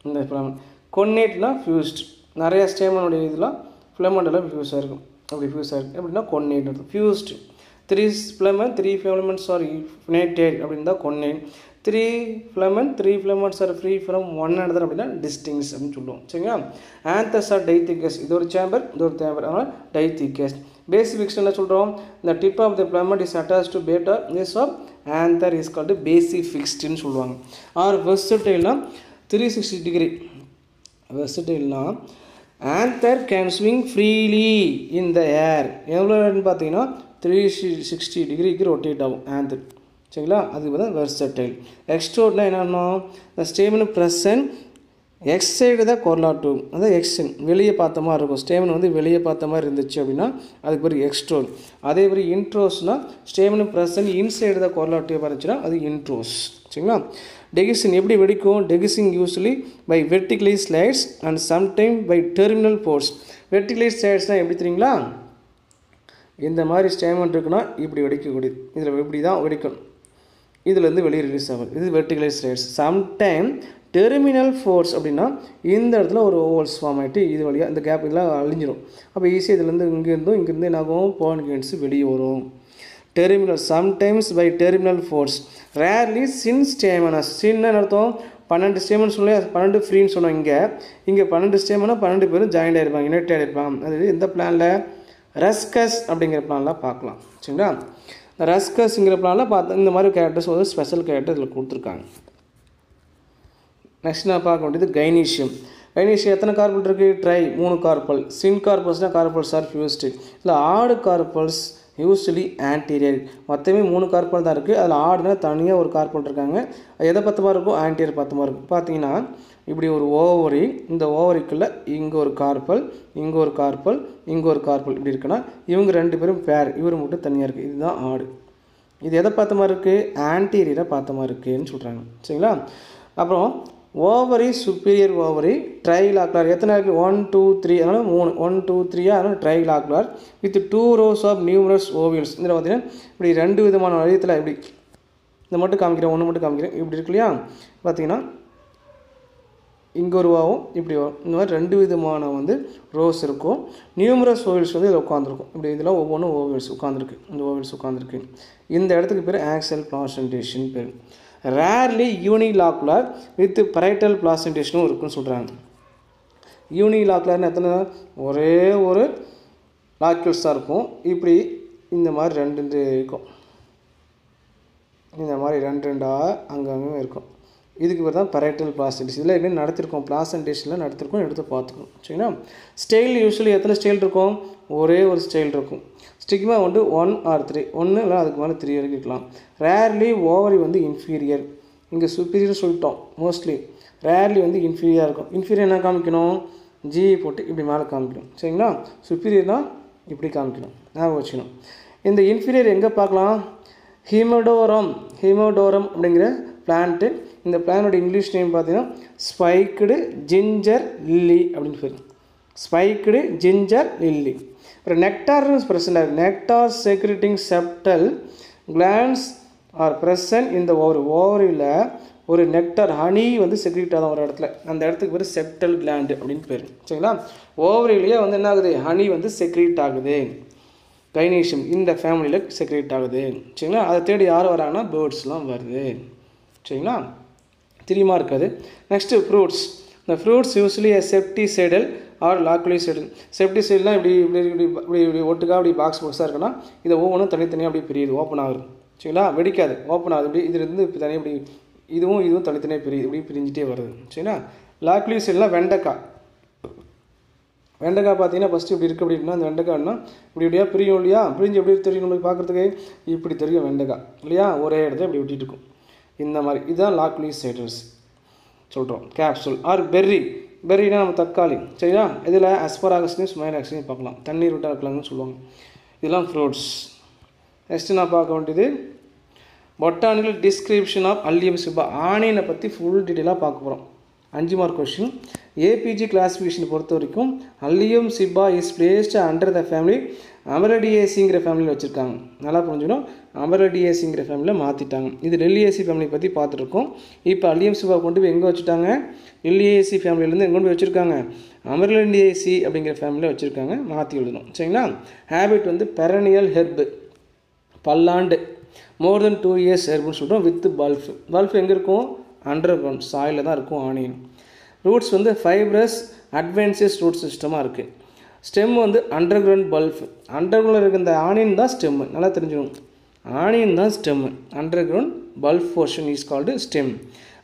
இந்த ஃபிலமெண்ட் கொன்னேட்னா ஃபியூஸ்ட். நிறையா ஸ்டேமனுடைய இதெல்லாம் ஃபிலமெண்டெல்லாம் ஃபியூஸாக இருக்கும். அப்படி ஃபியூஸாக இருக்குது அப்படின்னா கொன்னேட் இருக்கும். ஃபியூஸ்டு 3 filaments are united அப்படின்னு தான் கொன்னேட். 3 filaments are free from one another அப்படின்னா டிஸ்டிங்ஸ் அப்படின்னு சொல்லுவோம். சரிங்களா? Anthers are dithecous. இது ஒரு சேம்பர், இது ஒரு சேம்பர், அதனால் டைத்திகஸ். பேசிஃபிக்ஸ் என்ன சொல்கிறோம்? இந்த tip of the filament is attached to beta. this of anther is called பேசிஃபிக்ஸ்டுன்னு சொல்லுவாங்க. ஆர் வெர்சடைல்னா 360 degree. வெர்சடைல்னா anther can swing freely in the air. எவ்வளோன்னு பார்த்தீங்கன்னா 360 டிகிரிக்கு ரொட்டேட் ஆகும் ஆந்தர். சரிங்களா? அதுக்கு தான் வெர்சடைல். எக்ஸ்ட்ரோட்னா என்னன்னா இந்த ஸ்டேமன் ப்ரெசன்ட் எக்ஸ் சைடு தான் கொர்லாட்டு. அதான் எக்ஸ்டன் வெளியே பார்த்த மாதிரி இருக்கும். ஸ்டேமன் வந்து வெளியே பார்த்த மாதிரி இருந்துச்சு அப்படின்னா அதுக்கு பேர் எக்ஸ்ட்ரோட். அதே மாதிரி இன்ட்ரோஸ்னால் ஸ்டேமன் ப்ரெசன்ட் இன்சைடு தான் கொர்லாட்டு பார்த்துச்சுன்னா அது இன்ட்ரோஸ். சரிங்களா? டெகிசின் எப்படி வெடிக்கும்? Dehiscing usually by vertically slits and sometime by terminal pores. Vertically ஸ்லைட்ஸ்னால் எப்படி தெரியுங்களா? இந்த மாதிரி ஸ்டேமன் இருக்குன்னா இப்படி வெடிக்கக்கூடியது. இதில் இப்படி தான் வெடிக்கணும். இதுலேருந்து வெளியே ரிலீஸ் ஆகும். இது vertically slides. Sometime terminal force அப்படின்னா இந்த இடத்துல ஒரு ஓவல்ஸ் ஃபார்ம் ஆகிட்டு இது வழியாக இந்த கேப் இதெல்லாம் அழிஞ்சிடும். அப்போ ஈஸியாக இதுலேருந்து இங்கேருந்து என்ன ஆகும்? போன்கென்ஸ் வெளியே வரும். Terminal sometimes by terminal pores. Rarely syn stamenous. சின்னு அர்த்தம் 12 ஸ்டேமன் சொல்லி 12 ஃப்ரீன்னு சொன்னோம். இங்கே 12 ஸ்டேமனா 12 பேரும் ஜாயிண்ட் ஆகிருப்பாங்க, யுனைட் ஆகிருப்பாங்க. அது இந்த பிளானில் ரஸ்கஸ் அப்படிங்கிற பிளான்லாம் பார்க்கலாம். சரிங்களா? ரஸ்கஸ்ங்கிற பிளானில் பார்த்தா இந்த மாதிரி கேரக்டர்ஸ் ஒரு ஸ்பெஷல் கேரக்டர் இதில் கொடுத்துருக்காங்க. நெக்ஸ்ட் நான் பார்க்க வேண்டியது கைனீஷியம். கைனீஷியம் எத்தனை கார்பல் இருக்குது? Tri 3 carpel. சின் கார்பல்ஸ்னால் கார்பல்ஸ் ஆர் ஃபியூஸ்டு. இதில் ஆடு கார்பல்ஸ் யூஸ்வலி ஆன்டீரியர். மொத்தமே 3 கார்பல் தான் இருக்குது. அதில் ஆடுனா தனியாக ஒரு கார்பல் இருக்காங்க. எதை பத்தமாக இருக்கும்? ஆன்டீரியர் பத்தமாக இருக்கும். பார்த்தீங்கன்னா இப்படி ஒரு ஓவரி, இந்த ஓவரிக்குள்ளே இங்கே ஒரு கார்பல், இங்கே ஒரு கார்பல், இங்கே ஒரு கார்பல் இப்படி இருக்குன்னா இவங்க 2 பேரும் பேர், இவர் மட்டும் தனியாக இருக்குது. இதுதான் ஆடு. இது எதை பார்த்த மாதிரி இருக்குது? ஆன்டீரியரை பார்த்த மாதிரி இருக்குதுன்னு சொல்கிறாங்க. சரிங்களா? அப்புறம் ஓவரி சுப்பீரியர் ஓவரி ட்ரைலாக்குலர். எத்தனை இருக்குது? 1 2 3. அதனால் 3 1 2 3 அதனால் trilocular with 2 rows of numerous ovules. இதில் பார்த்தீங்கன்னா இப்படி 2 விதமான வடிவத்தில் இப்படி இந்த மட்டும் காமிக்கிறேன், ஒன்று மட்டும் காமிக்கிறேன். இப்படி இருக்கு இல்லையா? பார்த்தீங்கன்னா இங்கே ஒரு வாவும் இப்படி வரும். இந்த மாதிரி 2 விதமான ரோஸ் இருக்கும். நியூமரஸ் ஓவியல்ஸ் இதில் உட்காந்துருக்கும். இப்படி இதெல்லாம் ஒவ்வொன்றும் ஓவியல்ஸ் உட்காந்துருக்கு. இந்த ஓவியல்ஸ் உட்காந்துருக்கு. இந்த இடத்துக்கு பேர் ஆக்சல் பிளாசன்டேஷன் பேர். ரேர்லி யூனிலாக்குலர் வித் பரைட்டல் பிளாசன்டேஷனும் இருக்குன்னு சொல்கிறாங்க. யூனிலாக்குலர்னு எத்தனை? ஒரே ஒரு லாக்யூல்ஸ் தான் இருக்கும். இப்படி இந்த மாதிரி 2 இருக்கும். இந்த மாதிரி 2 அங்கங்கே இருக்கும். இதுக்கு பேர் தான் பரைட்டல் பிளாசன்டேஷன். இதில் என்ன நடத்திருக்கோம்? பிளாசன்டேஷனில் நடத்திருக்கோம், எடுத்து பார்த்துக்கணும். சரிங்களா? ஸ்டைல் யூஸ்வலி எத்தனை ஸ்டைல் இருக்கும்? ஒரே ஒரு ஸ்டைல் இருக்கும். ஸ்டிக்மா 1 ஆர் 3, 1 இல்லை அதுக்கு மேலே 3 வரைக்கும் இருக்கலாம். Rarely ovary inferior. இங்கே சுப்பீரியர் சொல்லிட்டோம். மோஸ்ட்லி ரேர்லி இன்ஃபீரியராக இருக்கும். இன்ஃபீரியர் என்ன காமிக்கணும்? ஜி போட்டு இப்படி மேலே காமிக்கணும். சரிங்களா? சுப்பீரியர்னால் இப்படி காமிக்கணும், ஞாபகம் வச்சுக்கணும். இந்த இன்ஃபீரியர் எங்கே பார்க்கலாம்? ஹீமோடோரம் அப்படிங்கிற பிளான்ட்டு. இந்த பிளானோட இங்கிலீஷ் நேம் பார்த்தீங்கன்னா ஸ்பைக்டு ஜிஞ்சர் லில்லி அப்படின்னு பேர். Spiked ginger lily. அப்புறம் நெக்டார்னு ப்ரெசென்ட் ஆகுது. Nectar secreting septal glands are present இந்த ஓவரியில் ஒரு நெக்டார் ஹனி வந்து செக்ரிட் ஆகும் ஒரு இடத்துல. அந்த இடத்துக்கு பேர் செப்டல் கிளாண்டு அப்படின்னு பேர். சரிங்களா? ஓவரிலேயே வந்து என்ன ஆகுது? ஹனி வந்து செக்ரிட் ஆகுது. கைனீஷியம் இந்த ஃபேமிலியில் செக்ரிட் ஆகுது. சரிங்களா? அதை தேடி யார் வராங்கன்னா பேர்ட்ஸ்லாம் வருது. சரிங்களா? தெரியுமா இருக்காது. Next fruits. இந்த ஃப்ரூட்ஸ் யூஸ்வலி செப்டிசைடல் ஆர் லாக்குலிசைடல். செப்டிசைடல்னால் இப்படி இப்படி இப்படி இப்படி இப்படி ஒட்டுக்கா அப்படி பாக்ஸாக இருக்குன்னா இதை ஒவ்வொன்றும் தனித்தனியாக அப்படி பிரியுது, ஓப்பன் ஆகுது. சரிங்களா? வெடிக்காது, ஓப்பன் ஆகுது. இப்படி இதுலேருந்து இப்போ தனியாக இப்படி இதுவும் தனித்தனியாக பிரியுது, இப்படி பிரிஞ்சிட்டே வருது. சரிங்களா? லாக்குலிசைடல்னால் வெண்டைக்காய். வெண்டைக்காய் பார்த்தீங்கன்னா ஃபஸ்ட்டு இப்படி இருக்குது அப்படின்னா அந்த வெண்டைக்காய்னா இப்படி இப்படியா பிரியும் இல்லையா? பிரிஞ்சு எப்படி தெரியும் நம்மளுக்கு பார்க்குறதுக்கு? இப்படி தெரியும் வெண்டைக்காய் இல்லையா? ஒரே இடத்துல இப்படி விட்டுட்டு இருக்கும். இந்த மாதிரி இதுதான் லாக்குலிசைடல்ஸ் சொல்கிறோம். கேப்சூல் ஆர் பெர்ரினா நம்ம தக்காளி. சரியா? இதில் அஸ்பராகஸ்லையும் ஸ்மைலாக்ஸ்லையும் பார்க்கலாம். தண்ணீர் விட்டால் இருக்கலாம்னு சொல்லுவாங்க. இதெல்லாம் ஃப்ரூட்ஸ். நெக்ஸ்ட்டு நான் பார்க்க வேண்டியது பொட்டானிக்கல் டிஸ்கிரிப்ஷன் ஆஃப் அல்லியம் சிப்பா. ஆனியனை பற்றி ஃபுல் டீட்டெயிலாக பார்க்க போகிறோம். 5 மார்க் கொஸ்டின். ஏபிஜி கிளாஸிஃபிகேஷனை பொறுத்த வரைக்கும் Allium cepa is placed under the family அமரடியேசிங்கிற ஃபேமிலியில் வச்சுருக்காங்க. நல்லா புரிஞ்சுக்கணும். அமரடியேசிங்கிற ஃபேமிலியில் மாற்றிட்டாங்க. இது லில்லியேசி ஃபேமிலி பற்றி பார்த்துருக்கோம். இப்போ அல்லியம் சிப்பா கொண்டு போய் எங்கே வச்சுட்டாங்க? லில்லியேசி ஃபேமிலியிலேருந்து எங்கே கொண்டு போய் வச்சுருக்காங்க? அமரடியேசி அப்படிங்கிற ஃபேமிலியில் வச்சுருக்காங்க. மாற்றி எழுதணும். சரிங்களா? ஹேபிட் வந்து பெரனியல் ஹெர்பு, பல்லாண்டு, மோர் தென் 2 years ஹெர்புன்னு சொல்கிறோம். வித் பல்ஃப் எங்கே இருக்கும்? அண்டர் கிரவுண்ட் சாயிலில் தான் இருக்கும் ஆனியன். ரூட்ஸ் வந்து ஃபைப்ரஸ் அட்வான்சஸ் ரூட் சிஸ்டமாக இருக்குது. ஸ்டெம் வந்து அண்டர் கிரவுண்ட் பல்ஃப். அண்டர் கிரவுண்டில் இருக்க இந்த ஆனியன் தான் ஸ்டெம்மு. நல்லா தெரிஞ்சுக்கணும். ஆனியன் தான் stem. Under ground bulb portion is called stem.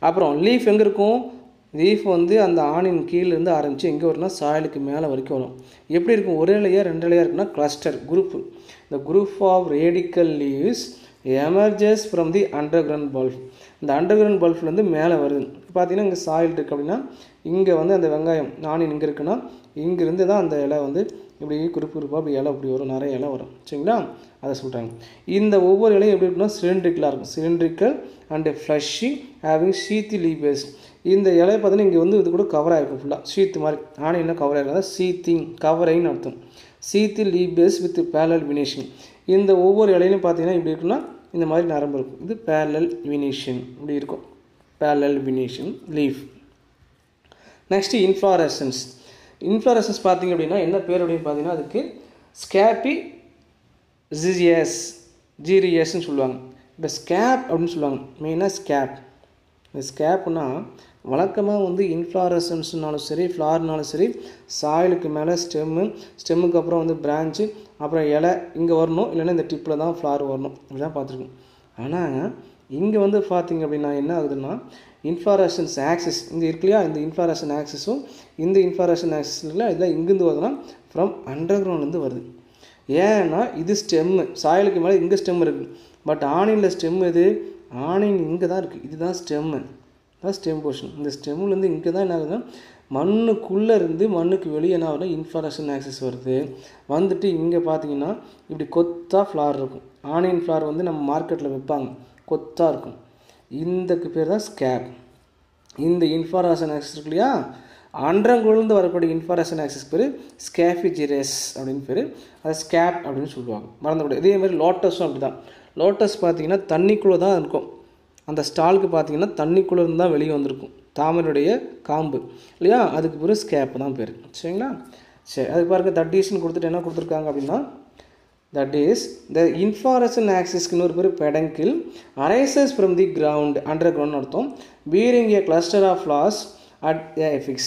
அப்புறம் லீஃப் எங்கே இருக்கும்? லீஃப் வந்து அந்த ஆனியன் கீழேருந்து ஆரம்பித்து எங்கே வரும்னா சாயிலுக்கு மேலே வரைக்கும் வரும். எப்படி இருக்கும்? ஒரே லேயர் 2 லேயர் இருக்குன்னா கிளஸ்டர் குரூப். இந்த group of radical leaves emerges from the under ground bulb. இந்த அண்டர் கிரவுண்ட் பல்ஃப்லேருந்து மேலே வருது. பார்த்தீங்கன்னா இங்கே சாயில் இருக்குது அப்படின்னா இங்கே வந்து அந்த வெங்காயம் ஆனியன் இங்கே இருக்குன்னா இங்கேருந்து தான் அந்த இலை வந்து இப்படி குறுப்பாக அப்படி இலை இப்படி வரும், நிறைய இலை வரும். சரிங்களா? அதை சொல்கிறாங்க. இந்த ஒவ்வொரு இலையும் எப்படி இருக்குன்னா சிலிண்ட்ரிக்கலாக இருக்கும். Cylindrical and fleshy having sheathy leaf base. இந்த இலையை பார்த்தீங்கன்னா இங்கே வந்து இது கூட கவர் ஆகிருக்கும் ஃபுல்லாக. ஷீத்து மாதிரி ஆனியன்லாம் கவர் ஆகிருக்கும். அதான் சீத்திங், கவரைன்னு அர்த்தம். சீத்தி லீபேஸ் வித் பேரலல் வினிஷிங். இந்த ஒவ்வொரு இலையிலையும் பார்த்தீங்கன்னா இப்படி இருக்குன்னா இந்த மாதிரி நரம்பு இருக்கும். இது பேரலல் வினிஷன் இப்படி இருக்கும். Parallel venation leaf. Next inflorescence. Inflorescence பார்த்திங்க அப்படின்னா என்ன பேர் அப்படின்னு பார்த்தீங்கன்னா அதுக்கு ஸ்கேப்பி ஜீரியஸ்ன்னு சொல்லுவாங்க. இப்போ ஸ்கேப் அப்படின்னு சொல்லுவாங்க. மெயினாக ஸ்கேப். இந்த ஸ்கேப்னா வழக்கமாக வந்து இன்ஃப்ளாரசன்ஸ்னாலும் சரி ஃப்ளார்னாலும் சரி சாயிலுக்கு மேலே ஸ்டெம்முக்கு அப்புறம் வந்து பிரான்ச்சு, அப்புறம் இலை இங்கே வரணும், இல்லைன்னா இந்த டிப்பில் தான் ஃப்ளார் வரணும். இப்படிதான் பார்த்துருக்கோம். ஆனால் இங்கே வந்து பார்த்திங்க அப்படின்னா என்ன ஆகுதுன்னா இன்ஃப்ளாரசன்ஸ் ஆக்சிஸ் இங்கே இருக்கு இல்லையா? இந்த இன்ஃப்ளாரசன் ஆக்சிஸும் இந்த இன்ஃப்ளாரசன் ஆக்சிஸில் இதெல்லாம் இங்கேருந்து வருதுன்னா ஃப்ரம் அண்டர் கிரவுண்ட்லேருந்து வருது. ஏன்னா இது ஸ்டெம்மு. சாயிலுக்கு மேலே இங்கே ஸ்டெம் இருக்குது. பட் ஆனியனில் ஸ்டெம் இது ஆனியன் இங்கே தான் இருக்குது. இதுதான் ஸ்டெம்மு, தான் ஸ்டெம் போர்ஷன். இந்த ஸ்டெம்முலேருந்து இங்கே தான் என்ன ஆகுதுன்னா மண்ணுக்குள்ளே இருந்து மண்ணுக்கு வெளியே என்ன ஆகுதுன்னா இன்ஃப்ளாரசன் ஆக்சிஸ் வருது. வந்துட்டு இங்கே பார்த்தீங்கன்னா இப்படி கொத்தாக ஃப்ளார் இருக்கும். ஆனியன் ஃப்ளார் வந்து நம்ம மார்க்கெட்டில் விற்பாங்க, கொத்தாக இருக்கும். இதுக்கு பேர் தான் ஸ்கேப். இந்த இன்ஃப்ளாரசன் ஆக்சிஸ் இருக்கு இல்லையா? அண்டர்கிரவுண்ட்லேருந்து வரக்கூடிய இன்ஃப்ளாரசன் ஆக்சிஸ் பேர் ஸ்கேஃபிஜிரஸ் அப்படின்னு பேர். அதை ஸ்கேப் அப்படின்னு சொல்லுவாங்க, மறந்துக்கூடாது. இதே மாதிரி லோட்டஸும் அப்படி தான். லோட்டஸ் பார்த்தீங்கன்னா தண்ணிக்குள்ளே தான் இருக்கும். அந்த ஸ்டாலுக்கு பார்த்தீங்கன்னா தண்ணிக்குள்ளே இருந்து தான் வெளியே வந்திருக்கும். தாமரையுடைய காம்பு இல்லையா? அதுக்கு பேர் ஸ்கேப் தான் பேர். சரிங்களா? சரி, அதுக்கு பாருங்க தட் ஈஸ்ன்னு கொடுத்துட்டு என்ன கொடுத்துருக்காங்க அப்படின்னா that is the inflorescence axis இன்னொரு பேர் peduncle arises from the ground underground அர்த்தம் bearing a cluster of flowers at the apex.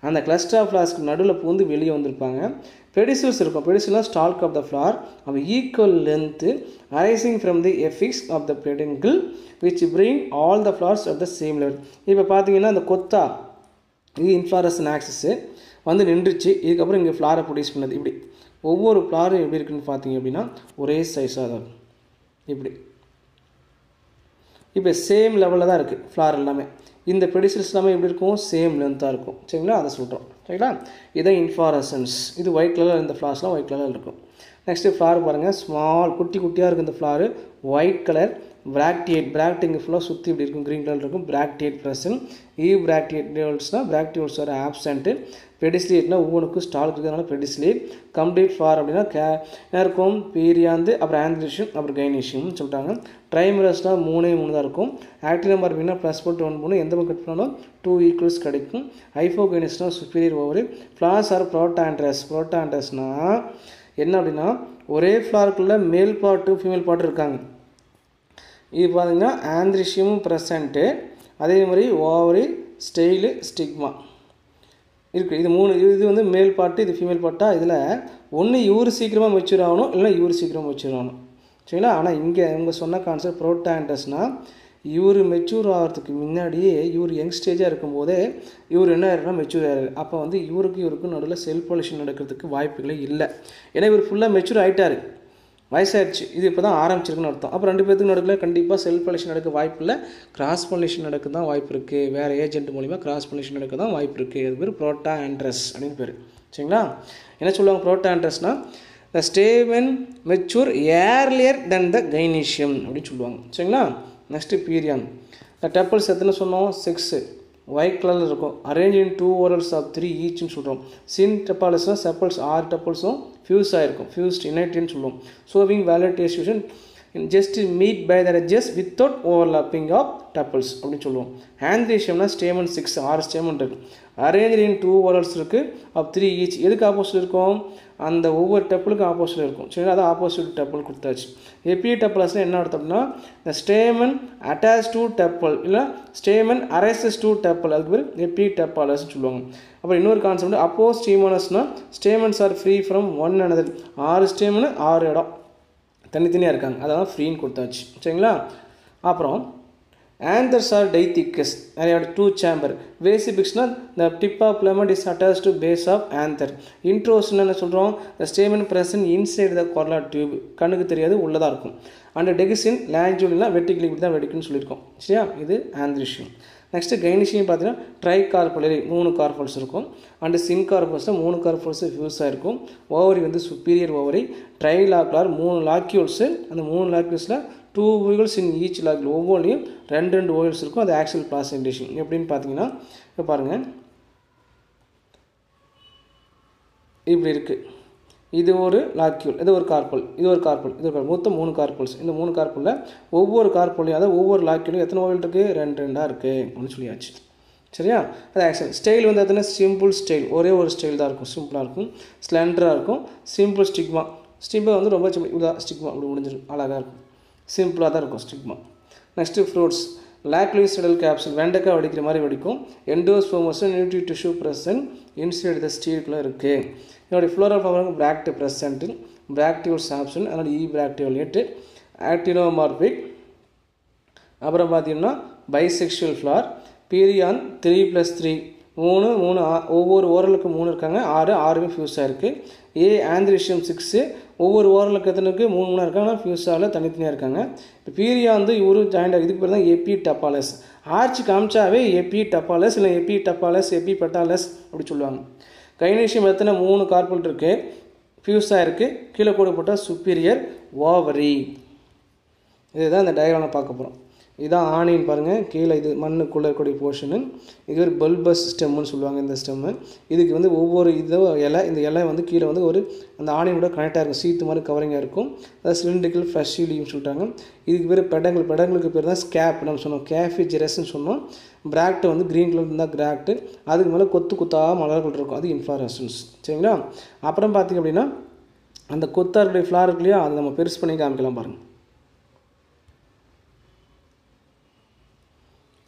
அந்த cluster of flowers நடுவில் பூந்து வெளியே வந்திருப்பாங்க. pedicels இருக்கும். pedicels stalk of the flower of equal length arising from the apex of the peduncle which bring all the flowers at the same level. இப்போ பார்த்தீங்கன்னா அந்த கொத்தா இது inflorescence axis வந்து நின்றுச்சு. இதுக்கப்புறம் இங்கே ஃப்ளாரை ப்ரொடியூஸ் பண்ணது. இப்படி ஒவ்வொரு ஃப்ளாரும் எப்படி இருக்குன்னு பார்த்தீங்க அப்படின்னா ஒரே சைஸாக தான் இருக்கும். இப்படி இப்போ சேம் லெவலில் தான் இருக்குது ஃப்ளார் எல்லாமே. இந்த பெடிசல்ஸ் எல்லாமே எப்படி இருக்கும்? சேம் லென்த்தாக இருக்கும். சரிங்களா? அதை சொல்கிறோம். சரிங்களா? இதுதான் இன்ஃப்ளாரசன்ஸ். இது ஒயிட் கலரில் இந்த ஃப்ளார்ஸ்லாம் ஒயிட் கலரில் இருக்கும். நெக்ஸ்ட்டு ஃப்ளார் பாருங்கள், ஸ்மால் குட்டி குட்டியாக இருக்குது இந்த ஃப்ளாரு, ஒயிட் கலர். பிராக்டியேட் இங்கே ஃபுல்லாக சுற்றி இப்படி இருக்கும், க்ரீன் கலர் இருக்கும். பிராக்டியேட் ப்ரெசன்ட். பிராக்டியோல்ஸ்னால் பிராக்டியோல்ஸ் வர ஆப்சண்ட்டு. பெடிஸ்லேட்னா ஒவ்வொன்றுக்கும் ஸ்டால் இருக்கிறதுனால பெடிஸ்லேட். கம்ப்ளீட் ஃப்ளார் அப்படின்னா என்ன இருக்கும், பீரியாந்து, அப்புறம் ஆந்த்ரிஷியம், அப்புறம் கைனீஷியம்னு சொல்லிட்டாங்க. ட்ரைமரஸ்னால் 3 தான் இருக்கும். ஆக்டிவ் நம்பர் அப்படின்னா +1 போகணும், எந்த பக்கம் கட் பண்ணாலும் 2 ஈக்குவல்ஸ் கிடைக்கும். ஹைஃபோகைனஸ்னால் சுப்பீரியர் ஓவரு. ஃப்ளார்ஸ் ஆர் ப்ரோட்டான்ட்ரஸ்னால் என்ன அப்படின்னா ஒரே ஃப்ளாருக்குள்ளே மேல் பார்ட்டு ஃபீமேல் பார்ட்டு இருக்காங்க. இது பார்த்தீங்கன்னா ஆந்த்ரிஷியமும் ப்ரெசண்ட்டு, அதே மாதிரி ஓவரி, ஸ்டெயிலு, ஸ்டிக்மா இருக்குது. இது 3. இது வந்து மேல் பார்ட்டு, இது ஃபீமேல் பார்ட்டாக. இதில் ஒன்று இவர் சீக்கிரமாக மெச்சூர் ஆகணும், இல்லைனா இவர் சீக்கிரமாக மெச்சூர் ஆகணும், சரிங்களா? ஆனால் இங்கே இவங்க சொன்ன கான்செப்ட் ப்ரோட்டான்ட்ரஸ்னால் இவர் மெச்சூர் ஆகிறதுக்கு முன்னாடியே இவர் யங் ஸ்டேஜாக இருக்கும்போதே இவர் என்ன ஆயிருன்னா மெச்சூர் ஆகிறாரு. அப்போ வந்து இவருக்கும் நடுவில் செல் பொல்யூஷன் நடக்கிறதுக்கு வாய்ப்புகளே இல்லை. ஏன்னா இவர் ஃபுல்லாக மெச்சூர் ஆகிட்டார், வயசாகிடுச்சு. இது இப்போ தான் ஆரம்பிச்சிருக்குன்னு அர்த்தம். அப்போ 2 பேருக்கு நடுவில் கண்டிப்பாக செல் பொல்யூஷன் நடக்க வாய்ப்பு இல்லை, கிராஸ் பொல்யூஷன் நடக்க தான் வாய்ப்பு இருக்குது. வேறு ஏஜென்ட் மூலிமா கிராஸ் பொல்யூஷன் நடக்க தான் வாய்ப்பு இருக்குது. அது பேர் ப்ரோட்டான்ட்ரஸ் அப்படின்னு பேர், சரிங்களா? என்ன சொல்லுவாங்க ப்ரோட்டான்ட்ரஸ்னால் the stamen mature earlier then the gynoecium அப்படின்னு சொல்லுவாங்க, சரிங்களா? Next perianth. இந்த டெப்பல்ஸ் எத்தனை சொன்னோம், 6 ஒயிட் கலரில் இருக்கும். அரேஞ்ச் இன் 2 orals of 3 ஈச்னு சொல்கிறோம். சின் டெப்பாலஸ்னால் செப்பல்ஸ் 6 டெப்பல்ஸும் ஃபியூஸ் ஆகிருக்கும், ஃபியூஸ்ட் இனைட்னு சொல்லுவோம். Showing valvate distribution just meet by the edges without overlapping of tepals அப்படின்னு சொல்லுவோம். ஆந்த்ரிஷியம்னா ஸ்டேமன் 6 ஸ்டேமன் இருக்குது. அரேஞ்ச் இன் 2 orals இருக்குது of 3 ஈச். எதுக்கு ஆப்போசிட் இருக்கும், அந்த ஒவ்வொரு டெப்பலுக்கும் ஆப்போசிட் இருக்கும், சரி? அதான் ஆப்போசிட் டெப்பல் கொடுத்தாச்சு. எபி டெப்பல்ஸ்னால் என்ன அர்த்தம்னா இந்த ஸ்டேமன் அட்டாச் டு டெப்பல், இல்லை ஸ்டேமன் அரைசஸ் டு டெப்பல், அதுக்கு பேர் எபி டெப்பாலஸ்ன்னு சொல்லுவாங்க. அப்புறம் இன்னொரு கான்செப்ட் அப்போஸ்டீமனஸ்னால் stamens are free from one another. 6 stamen 6 இடம் தனித்தனியாக இருக்காங்க, அதெல்லாம் ஃப்ரீன்னு கொடுத்தாச்சு, சரிங்களா? அப்புறம் anthers are dithecous, நிறைய 2 chamber. Vesipicsனா the tip of filament is attached to base of anther. Introsனா என்ன சொல்கிறோம், the stamen present inside the corolla tube, கண்ணுக்கு தெரியாது, உள்ளதாக இருக்கும். அண்ட் டெகிசின் லாஞ்சுலினா வெட்டிக்கலி இப்படி தான் வெடிக்குன்னு சொல்லியிருக்கோம், சரியா? இது ஆந்த்ரிஷியம். நெக்ஸ்ட்டு கைனிஷியம் பார்த்தீங்கன்னா ட்ரைகார்பலரி 3 கார்பல்ஸ் இருக்கும். அண்டு சின் கார்பல்ஸில் 3 கார்பல்ஸ் ஃபியூஸ் ஆகிருக்கும். ஓவரி வந்து சுப்பீரியர் ஓவரி. ட்ரைலாக்குலார் 3 லாக்யூல்ஸு. அந்த 3 லாக்யூல்ஸில் 2 ஓவல்ஸ் இன் ஈச் லாக்யூல், ஒவ்வொன்றையும் 2 ஓவல்ஸ் இருக்கும். அது ஆக்சுவல் பிளாசென்டேஷன். எப்படின்னு பார்த்தீங்கன்னா இப்போ பாருங்கள், இப்படி இருக்குது. இது ஒரு லாக்யூல், இது ஒரு கார்பல், இது ஒரு கார்பல், இது ஒரு மொத்தம் 3 கார்பல்ஸ். இந்த 3 கார்பலில் ஒவ்வொரு கார்பல்லையும், அதாவது ஒவ்வொரு லாக்யூலையும் எத்தனை ஓவல் இருக்குது, 2 இருக்குது அப்படின்னு சொல்லியாச்சு, சரியா? அது ஆக்சுவல் ஸ்டைல் வந்து எத்தனை, சிம்பிள் ஸ்டைல், ஒரே ஒரு ஸ்டைல் தான் இருக்கும், சிம்பிளாக இருக்கும், ஸ்லெண்டராக இருக்கும். சிம்பிள் ஸ்டிக்மா வந்து ரொம்ப இதாக ஸ்டிக்மா அப்படி முடிஞ்சிடும், அழகாக இருக்கும், சிம்பிளாக தான் இருக்கும் stigma. Next fruits loculicidal capsule, வெண்டைக்காய் வெடிக்கிற மாதிரி வெடிக்கும். Endospermous nutri tissue present inside the ஸ்டீலுக்குள்ளே இருக்குது. இதோடைய floral form bract present, bracteoles absent, அதனால் பிராக்டியோலேட்டு, ஆக்டினோமார்பிக். அப்புறம் பார்த்தீங்கன்னா பைசெக்ஷுவல் ஃப்ளார். பீரியான் 3+3 3 ஒவ்வொரு ஓரலுக்கு 3 இருக்காங்க, 6 ஃபியூஸ் ஆகிருக்கு. ஆந்த்ரிஷியம் 6 ஒவ்வொரு ஓரலுக்கு எத்தனை இருக்குது, 3 இருக்காங்க, ஃபியூஸால் தனித்தனியாக இருக்காங்க. இப்போ பீரியா வந்து இவரு ஜாயிண்ட் ஆகுது, இதுக்கு பேர் தான் எபி டப்பாலஸ். ஆர்ச்சி காமிச்சாவே எபி டப்பாலஸ் இல்லை எபி டப்பாலஸ், எபி பெட்டாலஸ் அப்படி சொல்லுவாங்க. கைனீஷியம் எத்தனை 3 கார்பல் இருக்குது, ஃபியூஸாக இருக்குது, கீழே கூட போட்டால் சுப்பீரியர் ஓவரி. இதுதான் இந்த டயக்ராமை பார்க்க போகிறோம். இதுதான் ஆணின்னு பாருங்கள், கீழே இது மண்ணுக்குள்ளே இருக்கக்கூடிய போர்ஷனு. இது ஒரு பல்பஸ் ஸ்டெம்முன்னு சொல்லுவாங்க இந்த ஸ்டெம்மு. இதுக்கு வந்து ஒவ்வொரு இதுவும் இலை, இந்த இலை வந்து கீழே வந்து ஒரு அந்த ஆணியோட கனெக்டாக இருக்கும், சீத்து மாதிரி கவரிங்காக இருக்கும். அதாவது சிலிண்ட்ரிக்கல் ஃப்ளஷி லீவ்னு சொல்லிட்டாங்க. இதுக்கு பேர் பெடங்களுக்கு பேர் தான் ஸ்கேப் நம்ம சொன்னோம், கேஃபி ஜெரஸ்ன்னு சொன்னோம். பிராக்ட் வந்து க்ரீன் கலர் இருந்தால் கிராக்டு, அதுக்கு மேலே கொத்தாக மலர்கள் இருக்கும், அது இன்ஃப்ளாரசன்ஸ், சரிங்களா? அப்புறம் பார்த்திங்க அப்படின்னா அந்த கொத்தாருடைய ஃப்ளார் இருக்கு இல்லையா, அதை நம்ம பெருசு பண்ணி காமிக்கலாம் பாருங்கள்.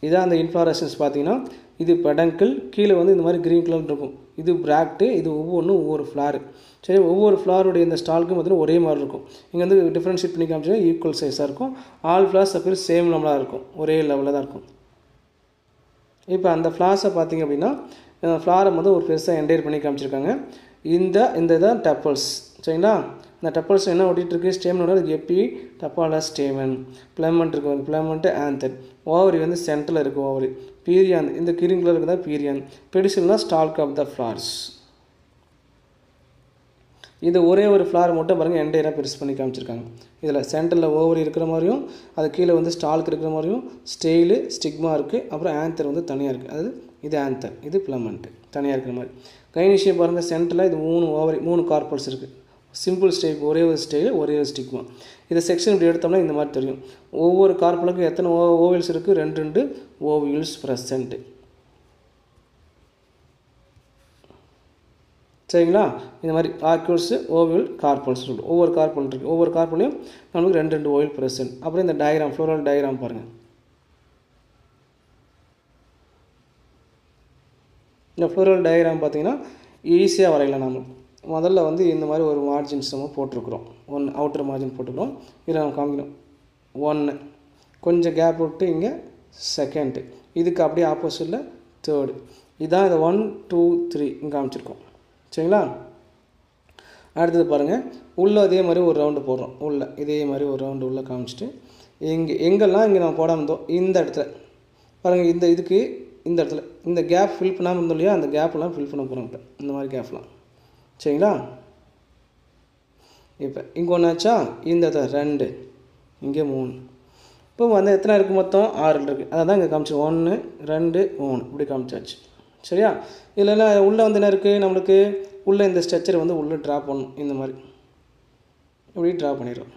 இதான் அந்த இன்ஃப்ளாரசன்ஸ். பார்த்தீங்கன்னா இது பெடங்கிள், கீழே வந்து இந்த மாதிரி க்ரீன் கலர் இருக்கும். இது பிராக்டு, இது ஒவ்வொன்றும் ஒவ்வொரு ஃப்ளாரு, சரி? ஒவ்வொரு ஃப்ளாருடைய இந்த ஸ்டால்க்கும் பார்த்தீங்கன்னா ஒரே மாதிரி இருக்கும். இங்கே வந்து டிஃப்ரென்ஷியேட் பண்ணி காமிச்சா ஈக்குவல் சைஸாக இருக்கும். ஆல் ஃப்ளார்ஸ் அப்படி சேம் லெவலாக இருக்கும், ஒரே லெவலில் தான் இருக்கும். இப்போ அந்த ஃப்ளார்ஸை பார்த்திங்க அப்படின்னா ஃப்ளாரை வந்து ஒரு பெருசாக என்டையர் பண்ணி காமிச்சிருக்காங்க. இந்த தான் டெப்பல்ஸ், சரிங்களா? அந்த டப்பல்ஸ் என்ன ஒட்டிகிட்டு இருக்குது ஸ்டேமனோட எப்பி டப்பாலா ஸ்டேமன். பிளமெண்ட் இருக்குது, பிளமெண்ட்டு ஆந்தர். ஓவரி வந்து சென்டரில் இருக்குது ஓவரி. பீரியான் இந்த கிரீன் கலர் இருக்குதா பீரியான். பெடிசில்னா ஸ்டால்க் ஆஃப் த ஃப்ளார்ஸ். இது ஒரே ஒரு ஃப்ளார் மட்டும் பாருங்கள் என்டையராக பெருசு பண்ணி காமிச்சிருக்காங்க. இதில் சென்டரில் ஓவரி இருக்கிற மாதிரியும் அது கீழே வந்து ஸ்டால்க் இருக்கிற மாதிரியும் ஸ்டெயிலு ஸ்டிக்மா இருக்குது. அப்புறம் ஆந்தர் வந்து தனியாக இருக்குது. அதாவது இது ஆந்தர், இது பிளமெண்ட்டு தனியாக இருக்கிற மாதிரி. கைனிஷியம் பாருங்கள் சென்டரில் இது 3 ஓவரி 3 கார்பல்ஸ் இருக்குது. சிம்பிள் ஸ்டேக் ஒரே ஒரு ஸ்டெயில் ஒரே ஒரு ஸ்டிக்மா. இதை செக்ஷன் இப்படி எடுத்தோம்னா இந்த மாதிரி தெரியும். ஒவ்வொரு கார்பலுக்கும் எத்தனை ஓவியல்ஸ் இருக்குது 2 ஓவியல்ஸ் ப்ரெசன்ட்டு. சரிங்களா? இந்த மாதிரி ஆக்யூல்ஸு ஓவியல் கார்பல்ஸ் இருக்குது. ஒவ்வொரு கார்பல் இருக்குது. ஒவ்வொரு கார்பல்லையும் நமக்கு 2 ஓவியல் ப்ரெசன்ட். அப்புறம் இந்த டயக்ராம் ஃப்ளோரல் டயக்ராம் பாருங்கள். இந்த ஃப்ளோரல் டயக்ராம் பார்த்தீங்கன்னா ஈஸியாக வரையலாம். நம்ம முதல்ல வந்து இந்த மாதிரி ஒரு மார்ஜின்ஸ் நம்ம போட்டிருக்கிறோம். 1 அவுட்டர் மார்ஜின் போட்டுக்கிறோம். இதில் நம்ம காமிக்கணும் 1 கொஞ்சம் கேப் விட்டு இங்கே செகண்டு, இதுக்கு அப்படியே ஆப்போசிட்டில் தேர்டு. இதுதான் இந்த 1 2 3 இங்கே காமிச்சிருக்கோம். சரிங்களா? அடுத்தது பாருங்கள் உள்ளே அதே மாதிரி ஒரு ரவுண்டு போடுறோம். உள்ளே இதே மாதிரி ஒரு ரவுண்டு உள்ளே காமிச்சிட்டு எங்கெல்லாம் இங்கே நம்ம போடாமல் இருந்தோம் இந்த இடத்துல பாருங்கள். இதுக்கு இந்த இடத்துல இந்த கேப் ஃபில் பண்ணாமல் இருந்தோம் இல்லையா, அந்த கேப்லாம் ஃபில் பண்ண போகிறோம். இப்போ இந்த மாதிரி கேப்லாம். சரிங்களா? இப்போ இங்கே ஒன்றாச்சா, இந்த இடத்துல 2 இங்கே 3. இப்போ வந்து எத்தனை இருக்குது மொத்தம் 6 இருக்குது. அதை தான் இங்கே காமிச்சு 1 2 3 இப்படி காமிச்சாச்சு. சரியா? இல்லைன்னா உள்ளே வந்து என்ன இருக்குது நம்மளுக்கு உள்ளே இந்த ஸ்ட்ரக்சரை வந்து உள்ளே ட்ரா பண்ணணும். இந்த மாதிரி இப்படி ட்ரா பண்ணிடுறோம்.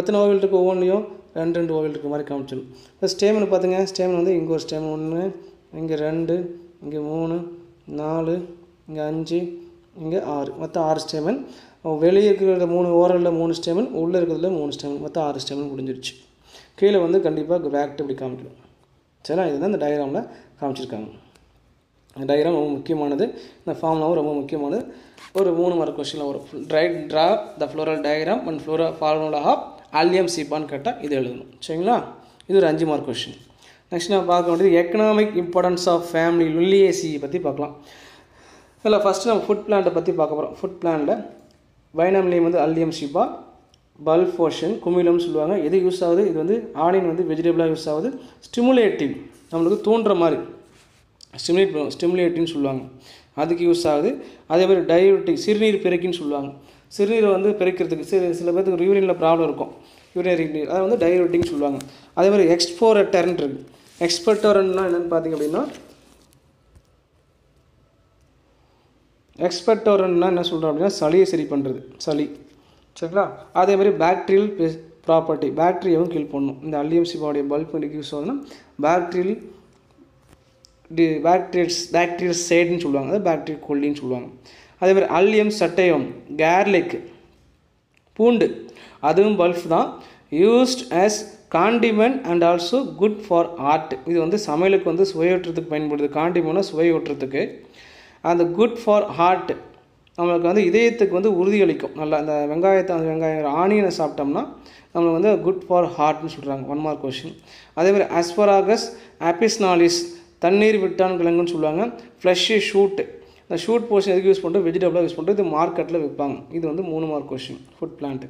எத்தனை ஓவியல் இருக்குது ஒவ்வொன்றையும் 2 ஓவியல் இருக்கிற மாதிரி காமிச்சிடணும். இப்போ ஸ்டேமன் பார்த்துங்க. ஸ்டேமன் வந்து இங்கே ஒரு ஸ்டேமன் 1 இங்கே 2 இங்கே 3 4 இங்கே 5 இங்கே 6 மொத்தம் 6 ஸ்டேமன். வெளியே இருக்கிற 3 ஓரலில் 3 ஸ்டேமன், உள்ளே இருக்கிறதுல 3 ஸ்டேமன், மொத்தம் 6 ஸ்டேமன் முடிஞ்சிருச்சு. கீழே வந்து கண்டிப்பாக பேக்ட் இப்படி காமிக்கணும். சரிங்களா? இதுதான் இந்த டயக்ராமில் காமிச்சிருக்காங்க. இந்த டயக்ராம் ரொம்ப முக்கியமானது. இந்த ஃபார்முலாவும் ரொம்ப முக்கியமானது. ஒரு 3 மார்க் கொஸ்டினில் வரும். Draw the floral diagram and formula of Allium சீப்பான்னு கேட்டால் இது எழுதணும். சரிங்களா? இது ஒரு 5 மார்க் கொஸ்டின். நெக்ஸ்ட் நான் பார்க்க வேண்டியது எக்கனாமிக் இம்பார்ட்டன்ஸ் ஆஃப் ஃபேமிலி லில்லியேசி பற்றி பார்க்கலாம். இதில் ஃபஸ்ட்டு நம்ம ஃபுட் பிளான்ட்டை பற்றி பார்க்க போகிறோம். ஃபுட் பிளான்ட்டில் வைனம் நேம் வந்து அல்லியம் ஷிபா, பல்ப் ஓஷன், குமிலம்னு சொல்லுவாங்க. எது யூஸ் ஆகுது? இது வந்து ஆனியன் வந்து வெஜிடபிளாக யூஸ் ஆகுது. ஸ்டிமுலேட்டிவ் நம்மளுக்கு தூண்டுற மாதிரி ஸ்டிமுலேட்டின்னு சொல்லுவாங்க, அதுக்கு யூஸ் ஆகுது. அதேமாதிரி டயபெட்டிக் சிறுநீர் பெருக்கின்னு சொல்லுவாங்க. சிறுநீரை வந்து பெருக்கிறதுக்கு சில பேருக்கு யூரினில் ப்ராப்ளம் இருக்கும், யூரினரி அதை வந்து டயபெட்டிக்னு சொல்லுவாங்க. அதேமாதிரி எக்ஸ்போரட்டர்ன் இருக்குது. எக்ஸ்பெக்டோரன்னா என்னென்னு பார்த்தீங்க அப்படின்னா, எக்ஸ்பெக்டோரன்னா என்ன சொல்கிறோம் அப்படின்னா சளியை சரி பண்ணுறது, சளி. சரிங்களா? அதேமாதிரி பேக்டீரியல் ப்ராப்பர்ட்டி, பேக்டீரியாவும் கீழ் பண்ணணும். இந்த அல்லியம் சிபாவுடைய பல்ப் யூஸ் ஆகுதுன்னா பேக்டீரியல் சைடுன்னு சொல்லுவாங்க, அதாவது பேக்டீரியல் கொல்லின்னு சொல்லுவாங்க. அதேமாதிரி அல்லியம் சட்டையம், கேர்லிக் பூண்டு, அதுவும் பல்ப் தான். Used as condiment and also good for heart. இது வந்து சமையலுக்கு வந்து சுவையூட்டுறதுக்கு பயன்படுது. காண்டிமெண்ட்னா சுவையூட்டுறதுக்கு. அந்த குட் ஃபார் ஹார்ட் நம்மளுக்கு வந்து இதயத்துக்கு வந்து உறுதியளிக்கும். நல்லா இந்த வெங்காயம் ஆனியனை சாப்பிட்டோம்னா நம்மளுக்கு வந்து குட் ஃபார் ஹார்ட்னு சொல்கிறாங்க. 1 மார்க் கொஸ்டின். அதேமாதிரி அஸ்பராகஸ் ஆபிஸ்னாலிஸ் தண்ணீர் விட்டான் கிழங்குன்னு சொல்லுவாங்க. ஃப்ளஷ்ஷு ஷூட்டு, இந்த ஷூட் போர்ஷன் எதுக்கு யூஸ் பண்ணுறது? வெஜிடபிளாக யூஸ் பண்ணுறது. இது மார்க்கெட்டில் விற்பாங்க. இது வந்து 3 mark question food plant.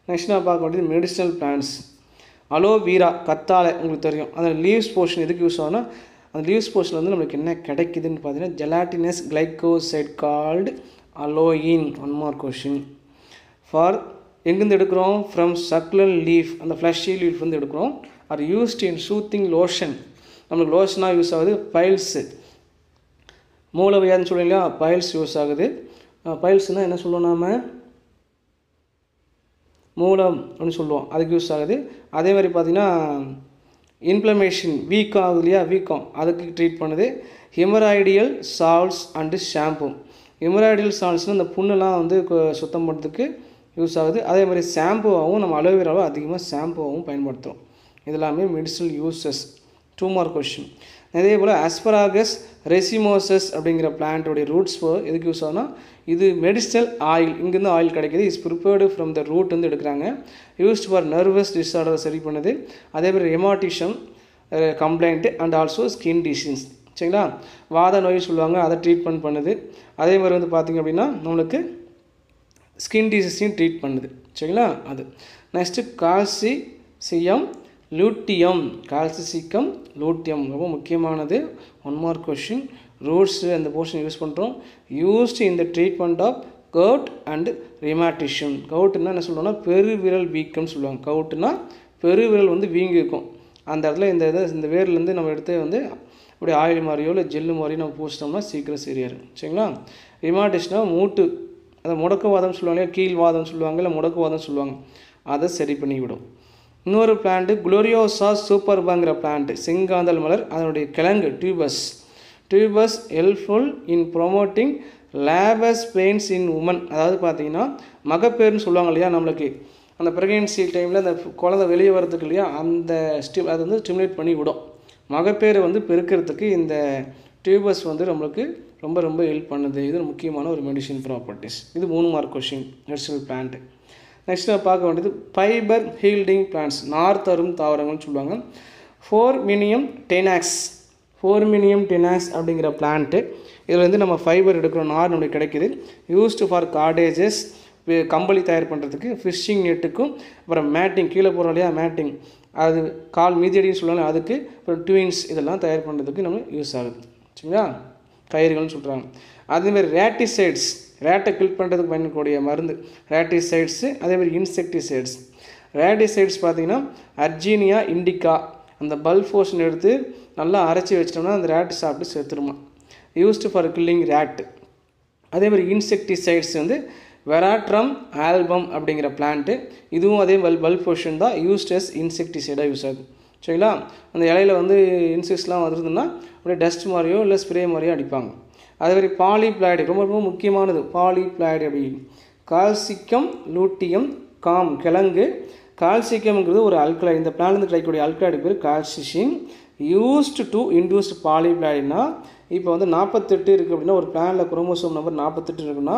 Next நான் பார்க்க வேண்டியது மெடிசினல் பிளான்ட்ஸ். அலோவீரா கத்தாழை உங்களுக்கு தெரியும். அந்த லீவ்ஸ் போர்ஷன் எதுக்கு யூஸ் ஆகும்னா, அந்த லீவ்ஸ் போர்ஷனில் வந்து நம்மளுக்கு என்ன கிடைக்குதுன்னு பார்த்தீங்கன்னா gelatinous glycoside called aloin. 1 mark question. For எங்கேருந்து எடுக்கிறோம்? ஃப்ரம் சக்லன் லீஃப், அந்த ஃப்ளஷி லீஃப் வந்து எடுக்கிறோம். Or used in soothing lotion, நம்மளுக்கு லோஷனாக யூஸ் ஆகுது. பைல்ஸு மூலவியாதுன்னு சொல்லுவீங்களா, பைல்ஸ் யூஸ் ஆகுது. பைல்ஸ்னால் என்ன சொல்லுவோம்? நாம் மூலம் அப்படின்னு சொல்லுவோம், அதுக்கு யூஸ் ஆகுது. அதே மாதிரி பார்த்திங்கன்னா இன்ஃப்ளமேஷன் வீக்கம் ஆகுது இல்லையா, வீக்கம் அதுக்கு ட்ரீட் பண்ணுது. ஹெமராய்டியல் சால்ட்ஸ் அண்டு ஷாம்பு, ஹெமராய்டியல் சால்ட்ஸ்னால் இந்த புண்ணெல்லாம் வந்து சுத்தம் பண்ணுறதுக்கு யூஸ் ஆகுது. அதே மாதிரி ஷாம்புவாகவும் நம்ம அலோவேராவும் அதிகமாக ஷாம்புவாகவும் பயன்படுத்துகிறோம். இதெல்லாமே மெடிசனல் யூசஸ். 2 mark question. அதே போல் அஸ்பராகஸ் ரெசிமோசஸ் அப்படிங்கிற பிளான்ட்டோடைய ரூட்ஸ் எதுக்கு யூஸ் ஆகுதுன்னா, இது மெடிசனல் ஆயில், இங்கேருந்து ஆயில் கிடைக்கிது. Is prepared from the root வந்து எடுக்கிறாங்க. யூஸ்ட் ஃபார் நர்வஸ் டிஸார்டரை சரி பண்ணுது. அதே மாதிரி rheumatism complaint and also skin disease. சரிங்களா? வாத நோய் சொல்லுவாங்க, அதை ட்ரீட்மெண்ட் பண்ணுது. அதே மாதிரி வந்து பார்த்திங்க அப்படின்னா நம்மளுக்கு ஸ்கின் டிசீஸையும் ட்ரீட் பண்ணுது. சரிங்களா? அது நெக்ஸ்ட்டு கால்சிசியம் லூட்டியம். கால்சிசிக்கம் லூட்டியம் ரொம்ப முக்கியமானது. 1 மார்க் கொஷின். ரூட்ஸு அந்த போர்ஷன் யூஸ் பண்ணுறோம். யூஸ்டு இந்த ட்ரீட்மெண்ட் ஆஃப் கவுட் அண்ட் ரிமாட்டிஷம். கவுட்டுன்னா என்ன சொல்லுவோம்னா பெருவிரல் வீக்கம்னு சொல்லுவாங்க. கவுட்டுனா பெருவிரல் வந்து வீங்கி இருக்கும். அந்த இடத்துல இந்த வேர்லேருந்து நம்ம எடுத்து வந்து அப்படி ஆயில் மாதிரியோ இல்லை ஜெல்லு மாதிரியோ நம்ம பூசிட்டோம்னா சீக்கிரம் சரியாயிடும். சரிங்களா? ரிமாட்டிஷ்னா மூட்டு, அதை முடக்குவாதம் சொல்லுவாங்க, கீழ்வாதம் சொல்லுவாங்க, இல்லை முடக்குவாதம் சொல்லுவாங்க, அதை சரி பண்ணிவிடும். இன்னொரு பிளான்ட்டு குளோரியோசா சூப்பர்பாங்கிற பிளான்ட்டு, செங்காந்தல் மலர், அதனுடைய கிழங்கு tubers helpful in promoting labour pains in women. அதாவது பார்த்தீங்கன்னா மகப்பேறுன்னு சொல்லுவாங்க இல்லையா, நம்மளுக்கு அந்த ப்ரெக்னென்சி டைமில் அந்த குழந்தை வெளியே வரதுக்கு இல்லையா, அந்த அது வந்து ஸ்டிமுலேட் பண்ணி விடும். மகப்பேறு வந்து பெருக்கிறதுக்கு இந்த டியூபஸ் வந்து நம்மளுக்கு ரொம்ப ரொம்ப ஹெல்ப் பண்ணுது. இது முக்கியமான ஒரு மெடிசின் ப்ராப்பர்ட்டிஸ். இது 3 mark question medicinal plant. Next நம்ம பார்க்க வேண்டியது ஃபைபர் ஹீல்டிங் பிளான்ட்ஸ், நார் தரும் தாவரங்கள்னு சொல்லுவாங்க. ஃபோர்மினியம் டெனாக்ஸ் அப்படிங்கிற பிளான்ட்டு. இதில் வந்து நம்ம ஃபைபர் எடுக்கிறோம், நார் நம்மளுக்கு கிடைக்கிது. யூஸ்டு ஃபார் கார்டேஜஸ், கம்பளி தயார் பண்ணுறதுக்கு, ஃபிஷ்ஷிங் நெட்டுக்கும், அப்புறம் மேட்டிங், கீழே போகிறோம் இல்லையா மேட்டிங், அது கால் மீதியடின்னு சொல்லுவாங்க, அதுக்கு, அப்புறம் ட்வின்ஸ் இதெல்லாம் தயார் பண்ணுறதுக்கு நம்ம யூஸ் ஆகுது. சரிங்களா? கயிறுகள்னு சொல்கிறாங்க. அதேமாதிரி ரேட்டிசைட்ஸ், ரேட்டை கில் பண்ணுறதுக்கு பயன்படக்கூடிய மருந்து ரேட்டிசைட்ஸு. அதேமாதிரி இன்செக்டிசைட்ஸ். ரேட்டிசைட்ஸ் பார்த்திங்கன்னா அர்ஜீனியா இண்டிகா, அந்த பல்ப் போர்ஷன் எடுத்து நல்லா அரைச்சி வச்சிட்டோம்னா அந்த ரேட்டு சாப்பிட்டு செத்துருமா. Used for killing rat. அதேமாதிரி இன்செக்டிசைட்ஸ் வந்து வெராட்ரம் ஆல்பம் அப்படிங்கிற பிளான்ட்டு. இதுவும் அதே பல்ப் போர்ஷன் தான், யூஸ்ட் அஸ் இன்செக்டிசைடாக யூஸ் ஆகுது. சரிங்களா? அந்த இலையில வந்து இன்செக்ட்ஸ்லாம் வந்துருதுன்னா அப்படியே டஸ்ட் மாதிரியோ இல்லை ஸ்ப்ரே மாதிரியோ அடிப்பாங்க. அதேமாதிரி பாலிப்ளாய்டு ரொம்ப ரொம்ப முக்கியமானது. பாலிப்ளாய்டு அப்படின்னு கால்சிக்கம் லூட்டியம் காம் கிழங்கு. கால்சிக்கம்ங்கிறது ஒரு அல்கலைடு. இந்த பிளான்லேருந்து கிடைக்கக்கூடிய அல்கலைடு பேர் கால்சிசின். யூஸ்டு டு இன்டியூஸ்டு பாலிப்ளாய்டுனா இப்போ வந்து 48 இருக்குது அப்படின்னா, ஒரு பிளானில் குரோமோசோம் நம்பர் 48 இருக்குன்னா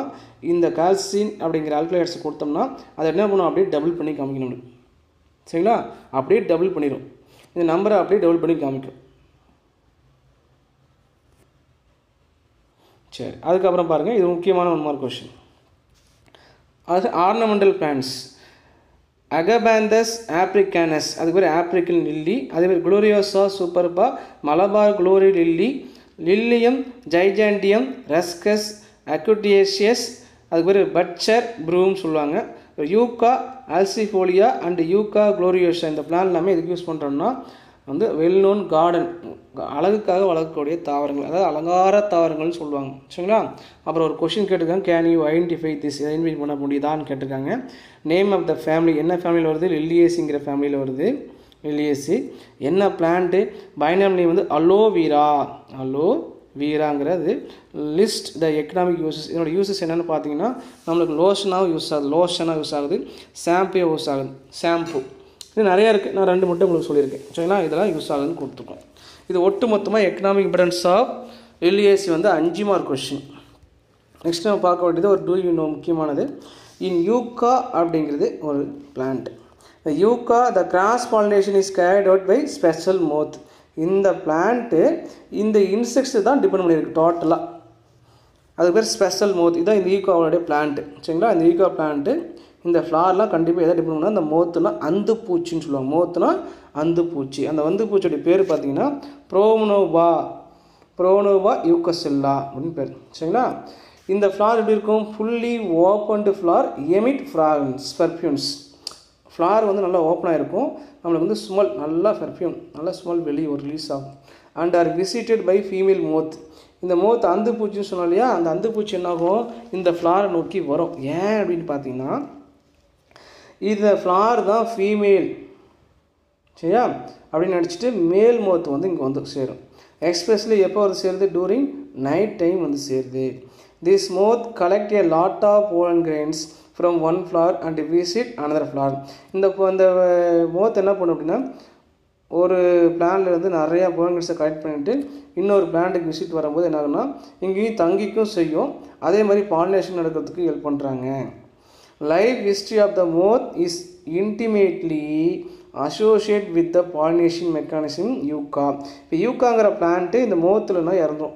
இந்த கால்சின் அப்படிங்கிற அல்கலைட்ஸ் கொடுத்தோம்னா அதை என்ன பண்ணும், அப்படியே டபுள் பண்ணி காமிக்கணும். சரிங்களா? அப்படியே டபுள் பண்ணிடும். இந்த நம்பரை அப்படியே டபுள் பண்ணி காமிக்கும். சரி, அதுக்கப்புறம் பாருங்கள், இது முக்கியமான 1 மார்க் கொஷின். அது ஆர்னமெண்டல் பிளான்ட்ஸ். அகபாந்தஸ் ஆப்ரிக்கானஸ், அதுக்கு பேர் ஆப்ரிக்கன் லில்லி. அதேமாதிரி gloriosa superba, Malabar glory lily, lilium giganteum, ruscus aculeatus, அதுக்கு பேர் பட்சர் ப்ரூம் சொல்லுவாங்க. Yucca aloifolia and yucca gloriosa, இந்த பிளான் எல்லாமே எதுக்கு யூஸ் பண்ணுறோம்னா வந்து வெல் நோன் கார்டன், அழகுக்காக வளர்க்கக்கூடிய தாவரங்கள், அதாவது அலங்கார தாவரங்கள்னு சொல்லுவாங்க. சரிங்களா? அப்புறம் ஒரு கொஷின் கேட்டிருக்காங்க, can you identify this, identify பண்ண முடியுதான்னு கேட்டிருக்காங்க. நேம் ஆஃப் த ஃபேமிலி, என்ன ஃபேமிலியில் வருது, லில்லியேசிங்கிற ஃபேமிலியில் வருது. லில்லியேசி. என்ன பிளான்ட்டு, பைனம் நேம் வந்து அலோவீராங்கிறது. லிஸ்ட் த எக்கனாமிக் யூசஸ், இதனோட யூசஸ் என்னென்னு பார்த்தீங்கன்னா நம்மளுக்கு லோஷனாகவும் யூஸ் ஆகுது, ஷாம்புவும் யூஸ் ஆகுது. ஷாம்பு இது நிறையா இருக்குது, நான் 2 மட்டும் உங்களுக்கு சொல்லியிருக்கேன். சரிங்களா? இதெல்லாம் யூஸ் ஆகுதுன்னு கொடுத்துருக்கோம். இது ஒட்டு மொத்தமாக எக்கனாமிக் இம்பார்ட்டன்ஸ் ஆஃப் லில்லியேசி வந்து 5 மார்க் கொஷின். நெக்ஸ்ட் நம்ம பார்க்க வேண்டியது ஒரு டூ யூ நோ முக்கியமானது. இன் யூகா அப்படிங்கிறது ஒரு plant. Yucca the cross pollination is carried out by special moth. இந்த பிளான்ட்டு இந்த இன்செக்ட்ஸ் தான் டிபெண்ட் பண்ணியிருக்கு டோட்டலாக. அதுக்கு பேர் ஸ்பெஷல் மோத். இதுதான் இந்த யூகாவோடைய பிளான்ட்டு. சரிங்களா? இந்த யூகா பிளான்ட்டு இந்த ஃப்ளார்லாம் கண்டிப்பாக எதை டிபெண்ட் பண்ணால், அந்த மோத்துனா அந்து பூச்சின்னு சொல்லுவாங்க. மோத்துனா அந்து பூச்சி. அந்த வந்து பூச்சியோடைய பேர் பார்த்தீங்கன்னா ப்ரோனோவா யூகசெல்லா அப்படின்னு பேர். சரிங்களா? இந்த ஃப்ளார் எப்படி இருக்கும், fully opened flower, emit fragrance perfumes. Flower வந்து நல்லா ஓப்பனாக இருக்கும், நம்மளுக்கு வந்து ஸ்மெல், நல்லா பர்ஃப்யூம், நல்லா ஸ்மெல் வெளியே ஒரு ரிலீஸ் ஆகும். And are visited by female moth. இந்த மோத் அந்து பூச்சின்னு சொன்னோம் இல்லையா, அந்த அந்து பூச்சி என்னாகும், இந்த ஃப்ளாரை நோக்கி வரும். ஏன் அப்படின்னு பார்த்தீங்கன்னா, இந்த ஃப்ளார் தான் ஃபீமேல், சரியா அப்படின்னு நினச்சிட்டு மேல் மோத் வந்து இங்கே வந்து சேரும். எக்ஸ்பெஷலி எப்போ வந்து சேருது, டூரிங் நைட் டைம் வந்து சேருது. This moth collect a lot of pollen grains from one flower and visit another flower. இந்த மோத் என்ன பண்ணும் அப்படின்னா, ஒரு பிளான்ல இருந்து நிறையா போலன் கிரெயின்ஸை கலெக்ட் பண்ணிட்டு இன்னொரு பிளான்ட்டுக்கு விசிட் வரும்போது என்ன ஆகுனா, இங்கேயும் தங்கிக்கும் செய்யும், அதே மாதிரி பாலினேஷன் நடக்கிறதுக்கு ஹெல்ப் பண்ணுறாங்க. Life history of the moth is intimately associate with the pollination mechanism yucca. இப்போ யூகாங்கிற பிளான்ட்டு இந்த மோத்துலனா இறந்துடும்.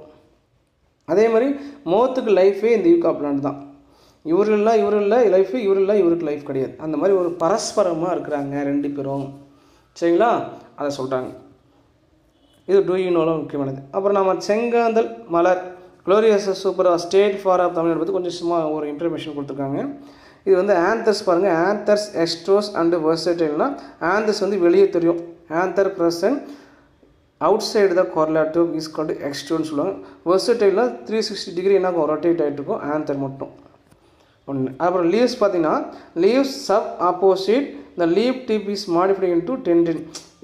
அதே மாதிரி மோத்துக்கு லைஃபே இந்த யூகா பிளான்ட் தான். இவர் இல்லை லைஃப், இவர் இல்லை இவருக்கு லைஃப் கிடையாது. அந்த மாதிரி ஒரு பரஸ்பரமாக இருக்கிறாங்க 2 பேரும். சரிங்களா? அதை சொல்கிறாங்க. இது டூ யூ நோவில் முக்கியமானது. அப்புறம் நம்ம செங்காந்தல் மலர் glorious super state for of Tamil Nadu பற்றி கொஞ்சம் சும்மா ஒரு இன்ஃபர்மேஷன் கொடுத்துருக்காங்க. இது வந்து ஆந்தர்ஸ் பாருங்கள், ஆந்தர்ஸ் எக்ஸ்ட்ரோஸ் அண்டு வெர்சடைல்னா ஆந்தர்ஸ் வந்து வெளியே தெரியும், anther present outside the correlative is called எக்ஸ்ட்ரோன்னு சொல்லுவாங்க. வெர்சடைல்னா 360 டிகிரி என்ன ரொட்டேட் ஆகிட்டு இருக்கும், ஆந்தர் மட்டும் ஒன்று. அப்புறம் லீவ்ஸ் பார்த்தீங்கன்னா leaves sub opposite the leaf tip is modified into tendril.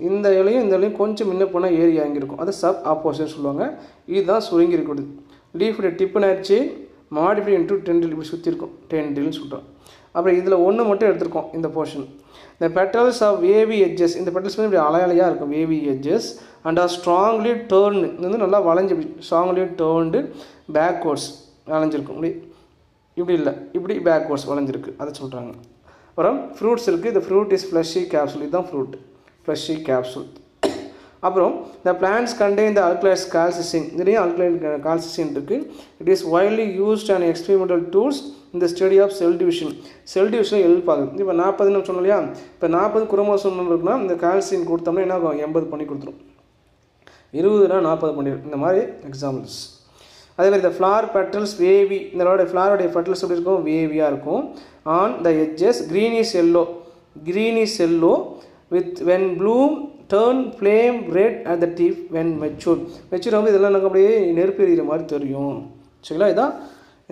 இந்த இலையும் கொஞ்சம் முன்ன போனால் ஏறி இறங்கியிருக்கும், அது சப் ஆப்போசிட் சொல்லுவாங்க. இதுதான் சுருங்கி இருக்குது. லீஃபுடைய டிப்பு நினச்சி மாடிஃபை இன்டு டென்டில் இப்படி சுற்றி இருக்கும், டென்டில்னு சொல்கிறோம். அப்புறம் இதில் ஒன்று மட்டும் எடுத்திருக்கோம் இந்த போர்ஷன். இந்த பெட்டல்ஸ் ஆஃப் வேவி எட்ஜஸ், இந்த பெட்டல்ஸ் வந்து இப்படி அலையாக இருக்கும் wavy edges and are strongly டேர்னு, இது வந்து நல்லா வளைஞ்சு ஸ்ட்ராங்லி டேர்ன்டு பேக்வேர்ட்ஸ் வளைஞ்சிருக்கும். இப்படி இல்லை, இப்படி பேக்வேர்ட்ஸ் வளைஞ்சிருக்கு, அதை சொல்கிறாங்க. அப்புறம் ஃப்ரூட்ஸ் இருக்குது. இந்த ஃப்ரூட் இஸ் ஃப்ளஷி கேப்சூல், இதுதான் ஃப்ரூட், ஃப்ளஷி கேப்சூல். அப்புறம் the plants contain the alkaloids calcicin, இதுலேயும் alkaline calcicin இருக்குது. It is widely used and experimental tools in the study of cell division. Cell division help ஆகுது. இப்போ 40 நம்ம சொன்னோம் இல்லையா, இப்போ 40 குரோமோசோம் இருக்குன்னா இந்த கால்சியம் கொடுத்தோம்னா என்ன ஆகும், 80 பண்ணி கொடுத்துரும், 20னா 40 பண்ணிடும். இந்த மாதிரி எக்ஸாம்பிள்ஸ். அதே மாதிரி இந்த ஃப்ளார் பெட்டல்ஸ் வேவி, இந்த ஃப்ளாரோடைய பெட்டல்ஸ் எப்படி இருக்கும், வேவியாக இருக்கும். On the edges greenish yellow with when bloom turn flame red at the tip when mature வந்து இதெல்லாம் நமக்கு அப்படியே நெருப்பு எரிகிற மாதிரி தெரியும். சரிங்களா? இதான்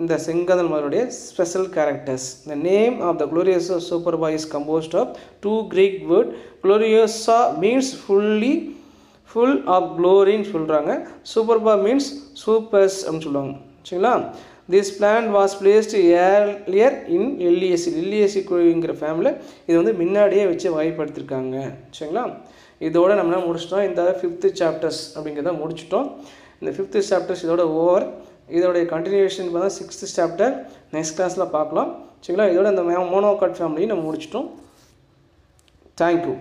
இந்த செங்காந்தல் மலருடைய special characters. The name of the Gloriosa superba is composed of 2 Greek words. Gloriosa means full of glory ன்னு சொல்கிறாங்க. superba means supers அப்படின்னு சொல்லுவாங்க. சரிங்களா? This plant was placed earlier in Liliaceae family. இது வந்து முன்னாடியே வச்சு வகைப்படுத்திருக்காங்க. சரிங்களா? இதோட நம்ம முடிச்சிட்டோம். இந்த 5th சாப்டர்ஸ் அப்படிங்கிறத முடிச்சிட்டோம். இந்த 5th சாப்டர்ஸ் இதோட ஓவர். இதோடைய கண்டினியூஷன் பார்த்தா 6th சாப்டர் நெக்ஸ்ட் கிளாஸில் பார்க்கலாம். சரிங்களா? இதோட இந்த மோனோகாட் ஃபேமிலியை நம்ம முடிச்சிட்டோம். தேங்க்யூ.